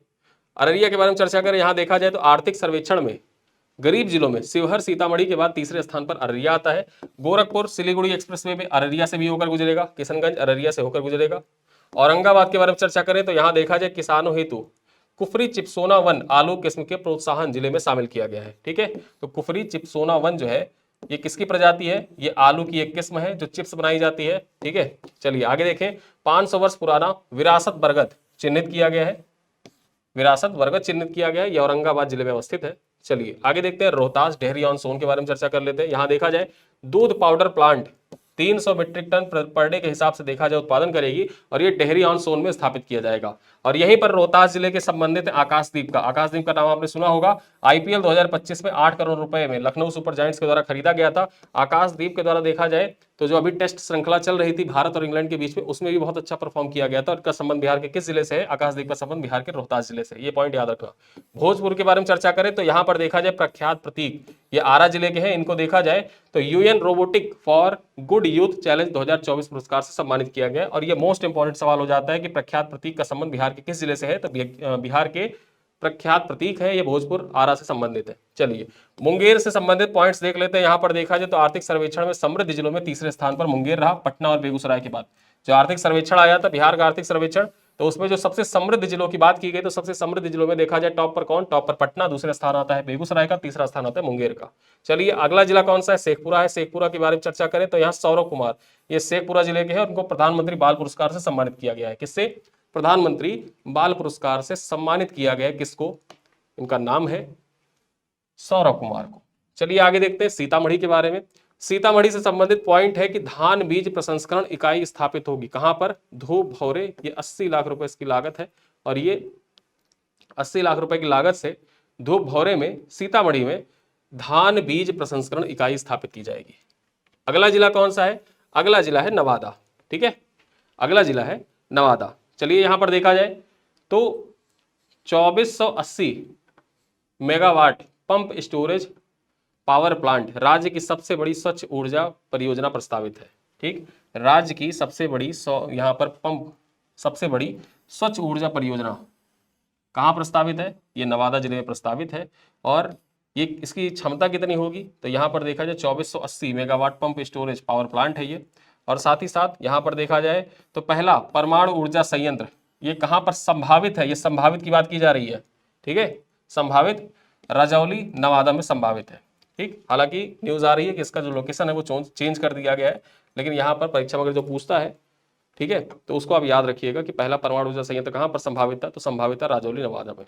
अररिया के बारे में चर्चा करें। यहां देखा जाए तो आर्थिक सर्वेक्षण में गरीब जिलों में शिवहर सीतामढ़ी के बाद तीसरे स्थान पर अररिया आता है। गोरखपुर सिलीगुड़ी एक्सप्रेसवे में अररिया से भी होकर गुजरेगा, किशनगंज अररिया से होकर गुजरेगा। औरंगाबाद के बारे में चर्चा करें तो यहां देखा जाए किसानों हेतु कुफरी चिप्सोना वन आलू किस्म के प्रोत्साहन जिले में शामिल किया गया है, ठीक है। तो कुफरी चिप्सोना वन जो है ये किसकी प्रजाति है, ये आलू की एक किस्म है जो चिप्स बनाई जाती है, ठीक है। चलिए आगे देखें, 500 वर्ष पुराना विरासत बरगद चिन्हित किया गया है, विरासत बरगद चिन्हित किया गया है, ये औरंगाबाद जिले में अवस्थित है। चलिए आगे देखते हैं, रोहतास डेयरी ऑन सोन के बारे में चर्चा कर लेते हैं। यहां देखा जाए दूध powder plant 300 metric ton per day के हिसाब से देखा जाए उत्पादन करेगी और ये डेहरी ऑन सोन में स्थापित किया जाएगा। और यहीं पर रोहतास जिले के संबंधित आकाशदीप का नाम आपने सुना होगा। आईपीएल 2025 में 8 करोड़ रुपए में लखनऊ सुपर जायंट्स के द्वारा खरीदा गया था। आकाशदीप के द्वारा देखा जाए तो जो अभी टेस्ट श्रृंखला चल रही थी भारत और इंग्लैंड के बीच में उसमें भी बहुत अच्छा परफॉर्म किया गया था। और इसका संबंध बिहार के किस जिले से है, आकाशदीप का संबंध बिहार के रोहतास जिले से, ये पॉइंट याद रखना। भोजपुर के बारे में चर्चा करें तो यहाँ पर देखा जाए प्रख्यात प्रतीक, ये आरा जिले के हैं, इनको देखा जाए तो UN robotic for good youth challenge 2024 पुरस्कार से सम्मानित किया गया। और ये मोस्ट इंपॉर्टेंट सवाल हो जाता है कि प्रख्यात प्रतीक का संबंध बिहार के किस जिले से है, तो बिहार के प्रख्यात प्रतीक है, ये भोजपुर आरा से संबंधित है। चलिए मुंगेर से संबंधित पॉइंट्स देख लेते हैं। यहाँ पर देखा जाए तो आर्थिक सर्वेक्षण में समृद्ध जिलों में तीसरे स्थान पर मुंगेर रहा, पटना और बेगूसराय के बाद। जो आर्थिक सर्वेक्षण आया था बिहार का आर्थिक सर्वेक्षण, तो उसमें जो सबसे समृद्ध जिलों की बात की गई तो सबसे समृद्ध जिलों में देखा जाए टॉप पर कौन, टॉप पर पटना, दूसरा स्थान आता है बेगूसराय का, तीसरा स्थान आता है मुंगेर का। चलिए अगला जिला कौन सा है, शेखपुरा है। शेखपुरा के बारे में चर्चा करें तो यहाँ सौरभ कुमार, ये शेखपुरा जिले के हैं, उनको प्रधानमंत्री बाल पुरस्कार से सम्मानित किया गया है। किससे, प्रधानमंत्री बाल पुरस्कार से सम्मानित किया गया है, किसको, इनका नाम है सौरभ कुमार को। चलिए आगे देखते हैं सीतामढ़ी के बारे में। सीतामढ़ी से संबंधित पॉइंट है कि धान बीज प्रसंस्करण इकाई स्थापित होगी, कहां पर, धूप भौरे, ये 80 लाख रुपए इसकी लागत है। और ये 80 लाख रुपए की लागत से धूप भौरे में सीतामढ़ी में धान बीज प्रसंस्करण इकाई स्थापित की जाएगी। अगला जिला कौन सा है, अगला जिला है नवादा, ठीक है, अगला जिला है नवादा। चलिए यहां पर देखा जाए तो 2480 megawatt pump storage power plant राज्य की सबसे बड़ी स्वच्छ ऊर्जा परियोजना प्रस्तावित है। ठीक, राज्य की सबसे बड़ी यहाँ पर पंप सबसे बड़ी स्वच्छ ऊर्जा परियोजना कहाँ प्रस्तावित है? ये नवादा जिले में प्रस्तावित है। और ये इसकी क्षमता कितनी होगी? तो यहाँ पर देखा जाए 2480 megawatt pump storage power plant है ये। और साथ ही साथ यहाँ पर देखा जाए तो पहला परमाणु ऊर्जा संयंत्र ये कहाँ पर संभावित है? ये संभावित की बात की जा रही है। ठीक है, संभावित राजौली नवादा में संभावित है। ठीक, हालांकि न्यूज आ रही है कि इसका जो लोकेशन है वो चेंज कर दिया गया है, लेकिन यहाँ पर परीक्षा में अगर जो पूछता है, ठीक है, तो उसको आप याद रखिएगा कि पहला परमाणु ऊर्जा संयंत्र कहाँ पर संभावित था? तो संभावित था राजौली नवादा में।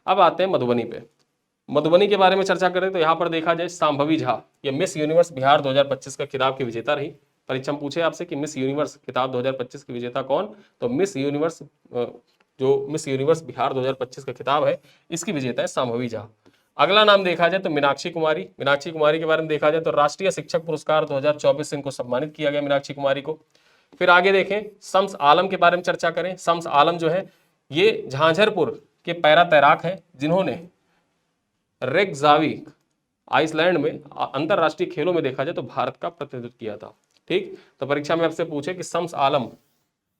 अब आते हैं मधुबनी पे। मधुबनी के बारे में चर्चा करें तो यहाँ पर देखा जाए शांभवी झा ये मिस यूनिवर्स बिहार 2025 का खिताब की विजेता रही। परीक्षा में पूछे आपसे कि मिस यूनिवर्स खिताब 2025 की विजेता कौन? तो मिस यूनिवर्स जो मिस यूनिवर्स बिहार 2025 का खिताब है इसकी विजेता है शांभवी झा। अगला नाम देखा जाए तो मीनाक्षी कुमारी। मीनाक्षी कुमारी के बारे में देखा जाए तो राष्ट्रीय शिक्षक पुरस्कार 2024 से इनको सम्मानित किया गया मीनाक्षी कुमारी को। फिर आगे देखें शम्स आलम के बारे में चर्चा करें। शम्स आलम जो है ये झांझरपुर के पैरा तैराक हैं जिन्होंने रेकजाविक आइसलैंड में अंतरराष्ट्रीय खेलों में देखा जाए तो भारत का प्रतिनिधित्व किया था। ठीक, तो परीक्षा में आपसे पूछे कि शम्स आलम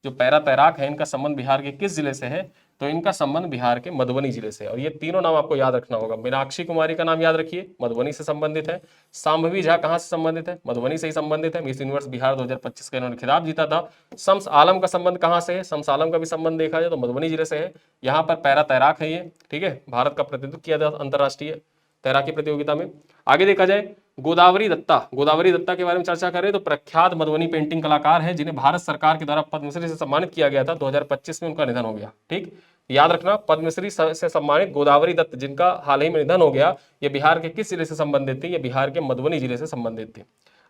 जो पैरा तैराक है इनका संबंध बिहार के किस जिले से है? तो इनका संबंध बिहार के मधुबनी जिले से है। और ये तीनों नाम आपको याद रखना होगा। मीनाक्षी कुमारी का नाम याद रखिए, मधुबनी से संबंधित है। शांभवी झा कहाँ से संबंधित है? मधुबनी से ही संबंधित है। मिस यूनिवर्स बिहार 2025 का इन्होंने खिताब जीता था। शम्स आलम का संबंध कहाँ से है? शम्स आलम का भी संबंध देखा जाए तो मधुबनी जिले से है। यहाँ पर पैरा तैराक है ये। ठीक है, भारत का प्रतिनिधित्व किया था अंतरराष्ट्रीय तैराकी प्रतियोगिता में। आगे देखा जाए गोदावरी दत्ता। गोदावरी दत्ता के बारे में चर्चा करें तो प्रख्यात मधुबनी पेंटिंग कलाकार है जिन्हें भारत सरकार के द्वारा पद्मश्री से सम्मानित किया गया था। 2025 में उनका निधन हो गया। ठीक, याद रखना पद्मश्री से सम्मानित गोदावरी दत्त जिनका हाल ही में निधन हो गया, ये बिहार के किस जिले से संबंधित थी? ये बिहार के मधुबनी जिले से संबंधित थी।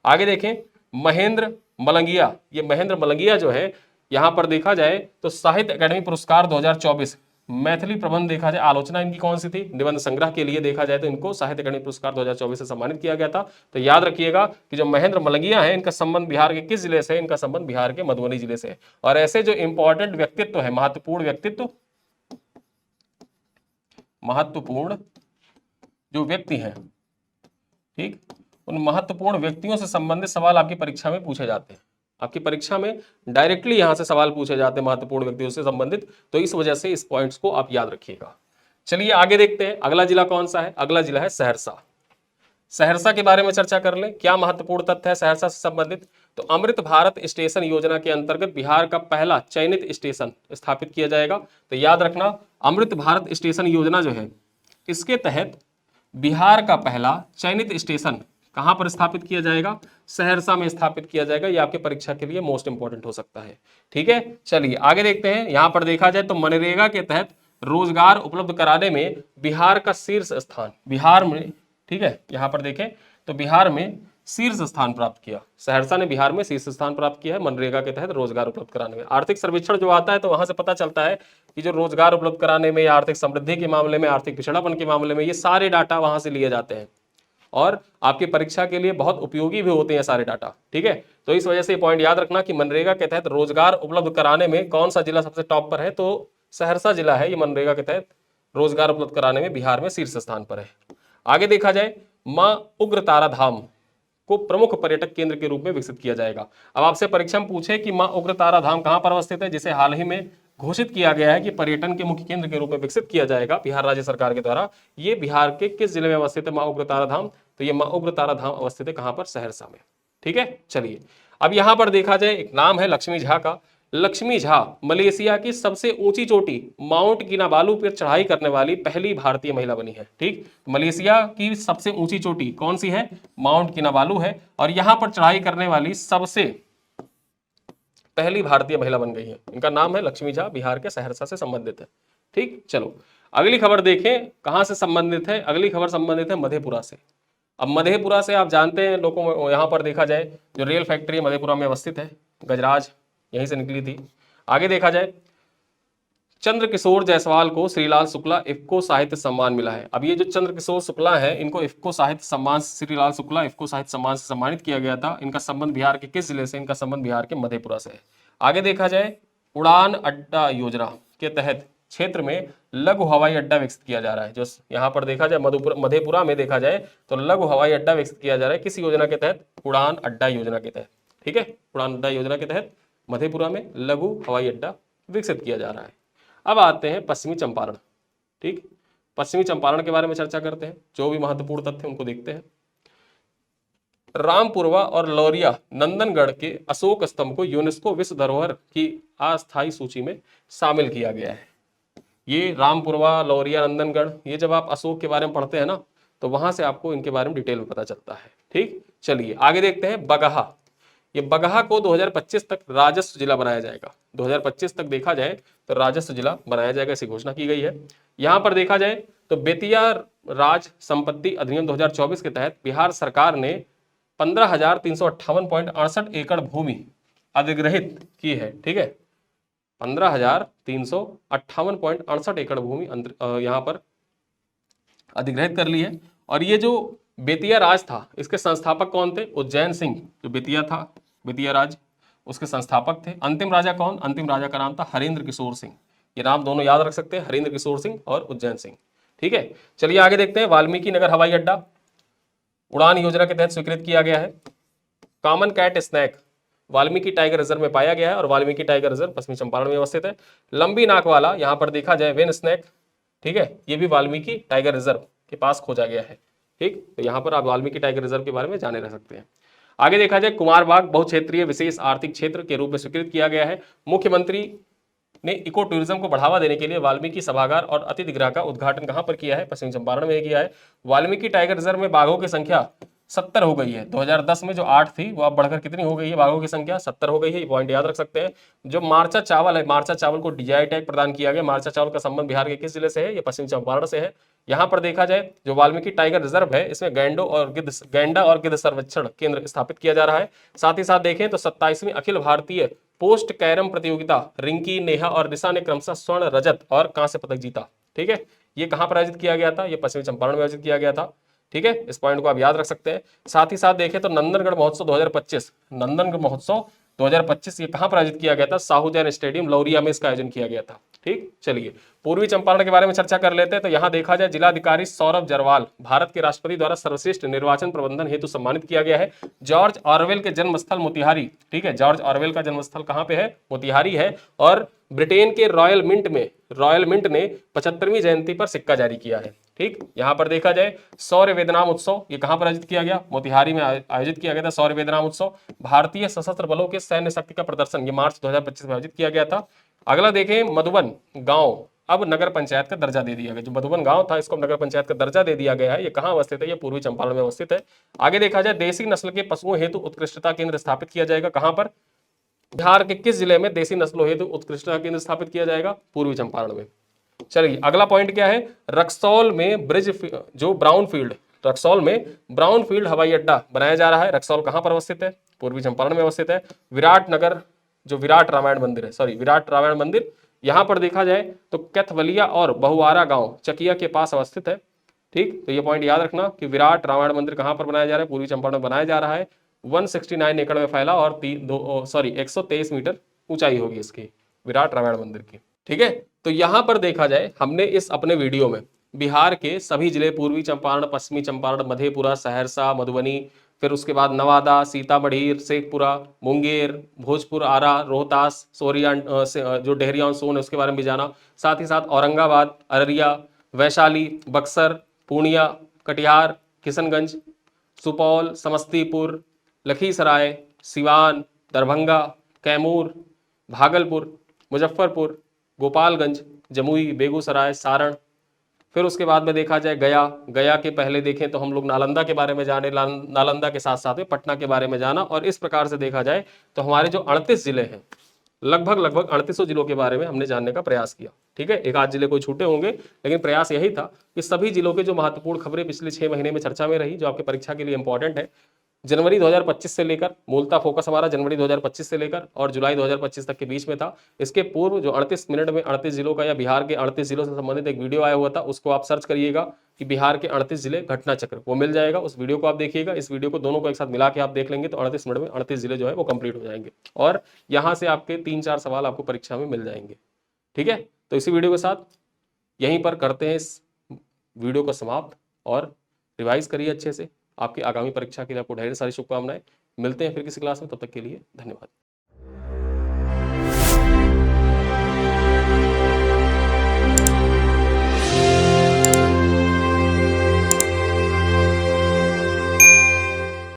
आगे देखें महेंद्र मलंगिया। ये महेंद्र मलंगिया जो है यहाँ पर देखा जाए तो साहित्य अकादमी पुरस्कार 2024 मैथिली प्रबंध देखा जाए आलोचना इनकी कौन सी थी? निबंध संग्रह के लिए देखा जाए तो इनको साहित्य अकादमी पुरस्कार 2024 से सम्मानित किया गया था। तो याद रखिएगा कि जो महेंद्र मलंगिया है इनका संबंध बिहार के किस जिले से है? इनका संबंध बिहार के मधुबनी जिले से है। और ऐसे जो इंपॉर्टेंट व्यक्तित्व है, महत्वपूर्ण जो व्यक्ति हैं, ठीक, उन महत्वपूर्ण व्यक्तियों से संबंधित सवाल आपकी परीक्षा में पूछे जाते हैं। आपकी परीक्षा में डायरेक्टली यहां से सवाल पूछे जाते हैं महत्वपूर्ण व्यक्तियों से संबंधित, तो इस वजह से इस पॉइंट्स को आप याद रखिएगा। चलिए आगे देखते हैं अगला जिला कौन सा है। अगला जिला है सहरसा। सहरसा के बारे में चर्चा कर लें। क्या महत्वपूर्ण तथ्य है सहरसा से संबंधित? तो अमृत भारत स्टेशन योजना के अंतर्गत बिहार का पहला चयनित स्टेशन स्थापित किया जाएगा। तो याद रखना अमृत भारत स्टेशन योजना जो है इसके तहत बिहार का पहला चयनित स्टेशन कहां पर स्थापित किया जाएगा? सहरसा में स्थापित किया जाएगा। ये आपके परीक्षा के लिए मोस्ट इंपॉर्टेंट हो सकता है। ठीक है, चलिए आगे देखते हैं। यहां पर देखा जाए तो मनरेगा के तहत रोजगार उपलब्ध कराने में बिहार का शीर्ष स्थान, बिहार में, ठीक है, यहां पर देखें तो बिहार में शीर्ष स्थान प्राप्त किया। सहरसा ने बिहार में शीर्ष स्थान प्राप्त किया है मनरेगा के तहत रोजगार उपलब्ध कराने में। आर्थिक सर्वेक्षण जो आता है तो वहां से पता चलता है कि जो रोजगार उपलब्ध कराने में, आर्थिक समृद्धि के मामले में, आर्थिक पिछड़ापन के मामले में, ये सारे डाटा वहां से लिए जाते हैं और आपकी परीक्षा के लिए बहुत उपयोगी भी होते हैं सारे डाटा। ठीक है, तो इस वजह से पॉइंट याद रखना कि मनरेगा के तहत रोजगार उपलब्ध कराने में कौन सा जिला सबसे टॉप पर है? तो सहरसा जिला है। ये मनरेगा के तहत रोजगार उपलब्ध कराने में बिहार में शीर्ष स्थान पर है। आगे देखा जाए मां उग्रतारा धाम को प्रमुख पर्यटक केंद्र के रूप में विकसित किया जाएगा। अब आपसे परीक्षा में पूछे कि मां उग्रतारा धाम कहां पर अवस्थित है, जिसे हाल ही में घोषित किया गया है कि पर्यटन के मुख्य केंद्र के रूप में विकसित किया जाएगा बिहार राज्य सरकार के द्वारा। ये बिहार के किस जिले में अवस्थित है मां उग्रतारा धाम? तो ये मां उग्रतारा धाम अवस्थित है कहां पर? सहरसा में। ठीक है, चलिए अब यहां पर देखा जाए एक नाम है लक्ष्मी झा का। लक्ष्मी झा मलेशिया की सबसे ऊंची चोटी माउंट किनाबालू पर चढ़ाई करने वाली पहली भारतीय महिला बनी है। ठीक, मलेशिया की सबसे ऊंची चोटी कौन सी है? माउंट किनाबालू है। और यहां पर चढ़ाई करने वाली सबसे पहली भारतीय महिला बन गई है। इनका नाम है लक्ष्मी झा, बिहार के सहरसा से संबंधित है। ठीक, चलो अगली खबर देखें कहां से संबंधित है। अगली खबर संबंधित है मधेपुरा से। अब मधेपुरा से आप जानते हैं लोगों, यहां पर देखा जाए जो रेल फैक्ट्री मधेपुरा में अवस्थित है, गजराज यहीं से निकली थी। आगे देखा जाए चंद्रकिशोर जायसवाल को श्रीलाल शुक्ला इफ्को साहित्य सम्मान मिला है। अब ये जो चंद्रकिशोर शुक्ला है इनको इफ्को साहित्य सम्मान, श्रीलाल शुक्ला इफ्को साहित्य सम्मान से सम्मानित किया गया था। इनका संबंध बिहार के किस जिले से? इनका संबंध बिहार के मधेपुरा से है। आगे देखा जाए उड़ान अड्डा योजना के तहत क्षेत्र में लघु हवाई अड्डा विकसित किया जा रहा है। जो यहाँ पर देखा जाए मधेपुरा में देखा जाए तो लघु हवाई अड्डा विकसित किया जा रहा है। किस योजना के तहत? उड़ान अड्डा योजना के तहत। ठीक है, उड़ान अड्डा योजना के तहत मधेपुरा में लघु हवाई अड्डा विकसित किया जा रहा है। अब आते हैं पश्चिमी चंपारण। ठीक, पश्चिमी चंपारण के बारे में चर्चा करते हैं, जो भी महत्वपूर्ण तथ्य उनको देखते हैं। रामपुरवा और लौरिया नंदनगढ़ के अशोक स्तंभ को यूनेस्को विश्व धरोहर की अस्थायी सूची में शामिल किया गया है। ये रामपुरवा, लौरिया, नंदनगढ़, ये जब आप अशोक के बारे में पढ़ते हैं ना तो वहां से आपको इनके बारे में डिटेल में पता चलता है। ठीक, चलिए आगे देखते हैं। बगहा, ये बगहा को 2025 तक राजस्व जिला बनाया जाएगा। 2025 तक देखा जाए तो राजस्व जिला बनाया जाएगा, ऐसी घोषणा की गई है। यहां पर देखा जाए तो बेतिया राज संपत्ति अधिनियम 2024 के तहत बिहार सरकार ने 15,358.68 एकड़ भूमि अधिग्रहित की है। ठीक है, 15,358.68 एकड़ भूमि यहां पर अधिग्रहित कर ली है। और ये जो बेतिया राज था, इसके संस्थापक कौन थे? उज्जैन सिंह, जो बेतिया था, बेतिया राज, उसके संस्थापक थे। अंतिम राजा कौन? अंतिम राजा का नाम था हरेंद्र किशोर सिंह। ये नाम दोनों याद रख सकते हैं, हरेंद्र किशोर सिंह और उज्जैन सिंह। ठीक है, चलिए आगे देखते हैं। वाल्मीकि नगर हवाई अड्डा उड़ान योजना के तहत स्वीकृत किया गया है। Common cat snake Valmiki tiger reserve में पाया गया है और वाल्मीकि टाइगर रिजर्व पश्चिमी चंपारण में अवस्थित है। लंबी नाक वाला, यहां पर देखा जाए वेन स्नैक, ठीक है, ये भी वाल्मीकि टाइगर रिजर्व के पास खोजा गया है। ठीक, तो यहां पर आप वाल्मीकि टाइगर रिजर्व के बारे में जाने रह सकते हैं। आगे देखा जाए कुमारबाग बहुक्षेत्रीय विशेष आर्थिक क्षेत्र के रूप में स्वीकृत किया गया है। मुख्यमंत्री ने इको टूरिज्म को बढ़ावा देने के लिए वाल्मीकि सभागार और अतिथि गृह का उद्घाटन कहां पर किया है? पश्चिमी चंपारण में किया है। वाल्मीकि टाइगर रिजर्व में बाघों की संख्या 70 हो गई है। 2010 में जो 8 थी वो अब बढ़कर कितनी हो गई है? बाघों की संख्या 70 हो गई है। ये पॉइंट याद रख सकते हैं। जो मार्चा चावल है, मार्चा चावल को डीआई टैग प्रदान किया गया। मार्चा चावल का संबंध बिहार के किस जिले से है? ये पश्चिमी चंपारण से है। यहाँ पर देखा जाए जो वाल्मीकि टाइगर रिजर्व है, इसमें गैंडा और गिद्ध सर्वेक्षण केंद्र स्थापित किया जा रहा है। साथ ही साथ देखें तो 27वीं अखिल भारतीय पोस्ट कैरम प्रतियोगिता रिंकी, नेहा और निशा ने क्रमशः स्वर्ण, रजत और कांस्य पदक जीता। ठीक है, ये कहां पर आयोजित किया गया था? ये पश्चिमी चंपारण में आयोजित किया गया था। ठीक है, इस पॉइंट को आप याद रख सकते हैं। साथ ही साथ देखें तो नंदनगढ़ महोत्सव 2025, नंदनगढ़ महोत्सव 2025 ये कहां पर आयोजित किया गया था? साहू जैन स्टेडियम लौरिया में इसका आयोजन किया गया था। ठीक, चलिए पूर्वी चंपारण के बारे में चर्चा कर लेते हैं। तो यहां देखा जाए जिलाधिकारी सौरभ जरवाल भारत के राष्ट्रपति द्वारा सर्वश्रेष्ठ निर्वाचन प्रबंधन हेतु सम्मानित किया गया है। जॉर्ज ऑरवेल के जन्मस्थल मोतिहारी, ठीक है, जॉर्ज ऑरवेल का जन्मस्थल कहां पे है? मोतिहारी है। और ब्रिटेन के रॉयल मिंट ने 75वीं जयंती पर सिक्का जारी किया है। ठीक, यहां पर देखा जाए सौर्य वेदनाम उत्सव, ये कहां पर आयोजित किया गया? मोतिहारी में आयोजित किया गया था सौर्य वेदनाम उत्सव। भारतीय सशस्त्र बलों के सैन्य शक्ति का प्रदर्शन, ये मार्च 2025 में आयोजित किया गया था। अगला देखें, मधुबन गांव अब नगर पंचायत का दर्जा दे दिया गया। जो मधुबन गांव था इसको नगर पंचायत का दर्जा दे दिया गया है। ये कहां अवस्थित है? ये पूर्वी चंपारण में अवस्थित है। आगे देखा जाए देसी नस्ल के पशुओं हेतु उत्कृष्टता केंद्र स्थापित किया जाएगा। कहां पर? बिहार के किस जिले में देसी नस्लों हेतु उत्कृष्टता केंद्र स्थापित किया जाएगा? पूर्वी चंपारण में। चलिए अगला पॉइंट क्या है? रक्सौल में रक्सौल में ब्राउन फील्ड हवाई अड्डा बनाया जा रहा है। रक्सौल कहां पर अवस्थित है? पूर्वी चंपारण में अवस्थित है। विराटनगर जो विराट रामायण मंदिर, यहां पर देखा जाए तो कैथवलिया और बहुआरा गांव चकिया के पास अवस्थित है। ठीक, तो ये पॉइंट याद रखना कि विराट रामायण मंदिर कहां पर बनाया जा रहा है? पूर्वी चंपारण में बनाया जा रहा है। 169 एकड़ में फैला और 123 मीटर ऊंचाई होगी इसकी, विराट रामायण मंदिर की। ठीक है, तो यहां पर देखा जाए हमने इस अपने वीडियो में बिहार के सभी जिले, पूर्वी चंपारण, पश्चिमी चंपारण, मधेपुरा, सहरसा, मधुबनी, फिर उसके बाद नवादा, सीतामढ़ी, शेखपुरा, मुंगेर, भोजपुर, आरा, रोहतास, जो डेहरिया ऑन सोन है उसके बारे में भी जाना। साथ ही साथ औरंगाबाद, अररिया, वैशाली, बक्सर, पूर्णिया, कटिहार, किशनगंज, सुपौल, समस्तीपुर, लखीसराय, सिवान, दरभंगा, कैमूर, भागलपुर, मुजफ्फरपुर, गोपालगंज, जमुई, बेगूसराय, सारण, फिर उसके बाद में देखा जाए गया के पहले देखें तो हम लोग नालंदा के बारे में जाने, नालंदा के साथ साथ में पटना के बारे में जाना। और इस प्रकार से देखा जाए तो हमारे जो 38 जिले हैं, लगभग 3800 जिलों के बारे में हमने जानने का प्रयास किया। ठीक है, एक आध जिले कोई छूटे होंगे, लेकिन प्रयास यही था कि सभी जिलों के जो महत्वपूर्ण खबरें पिछले 6 महीने में चर्चा में रही, जो आपके परीक्षा के लिए इंपॉर्टेंट है, जनवरी 2025 से लेकर, मूलतः फोकस हमारा जनवरी 2025 से लेकर और जुलाई 2025 तक के बीच में था। इसके पूर्व जो 38 मिनट में 38 जिलों का या बिहार के 38 जिलों से संबंधित एक वीडियो आया हुआ था, उसको आप सर्च करिएगा कि बिहार के 38 जिले घटना चक्र, वो मिल जाएगा। उस वीडियो को आप देखिएगा। इस वीडियो को दोनों को एक साथ मिला के आप देख लेंगे तो 38 मिनट में 38 जिले जो है वो कंप्लीट हो जाएंगे और यहाँ से आपके 3-4 सवाल आपको परीक्षा में मिल जाएंगे। ठीक है, तो इसी वीडियो के साथ यहीं पर करते हैं इस वीडियो को समाप्त, और रिवाइज करिए अच्छे से। आपकी आगामी परीक्षा के लिए आपको ढेर सारी शुभकामनाएं। मिलते हैं फिर किसी क्लास में, तब तक के लिए धन्यवाद।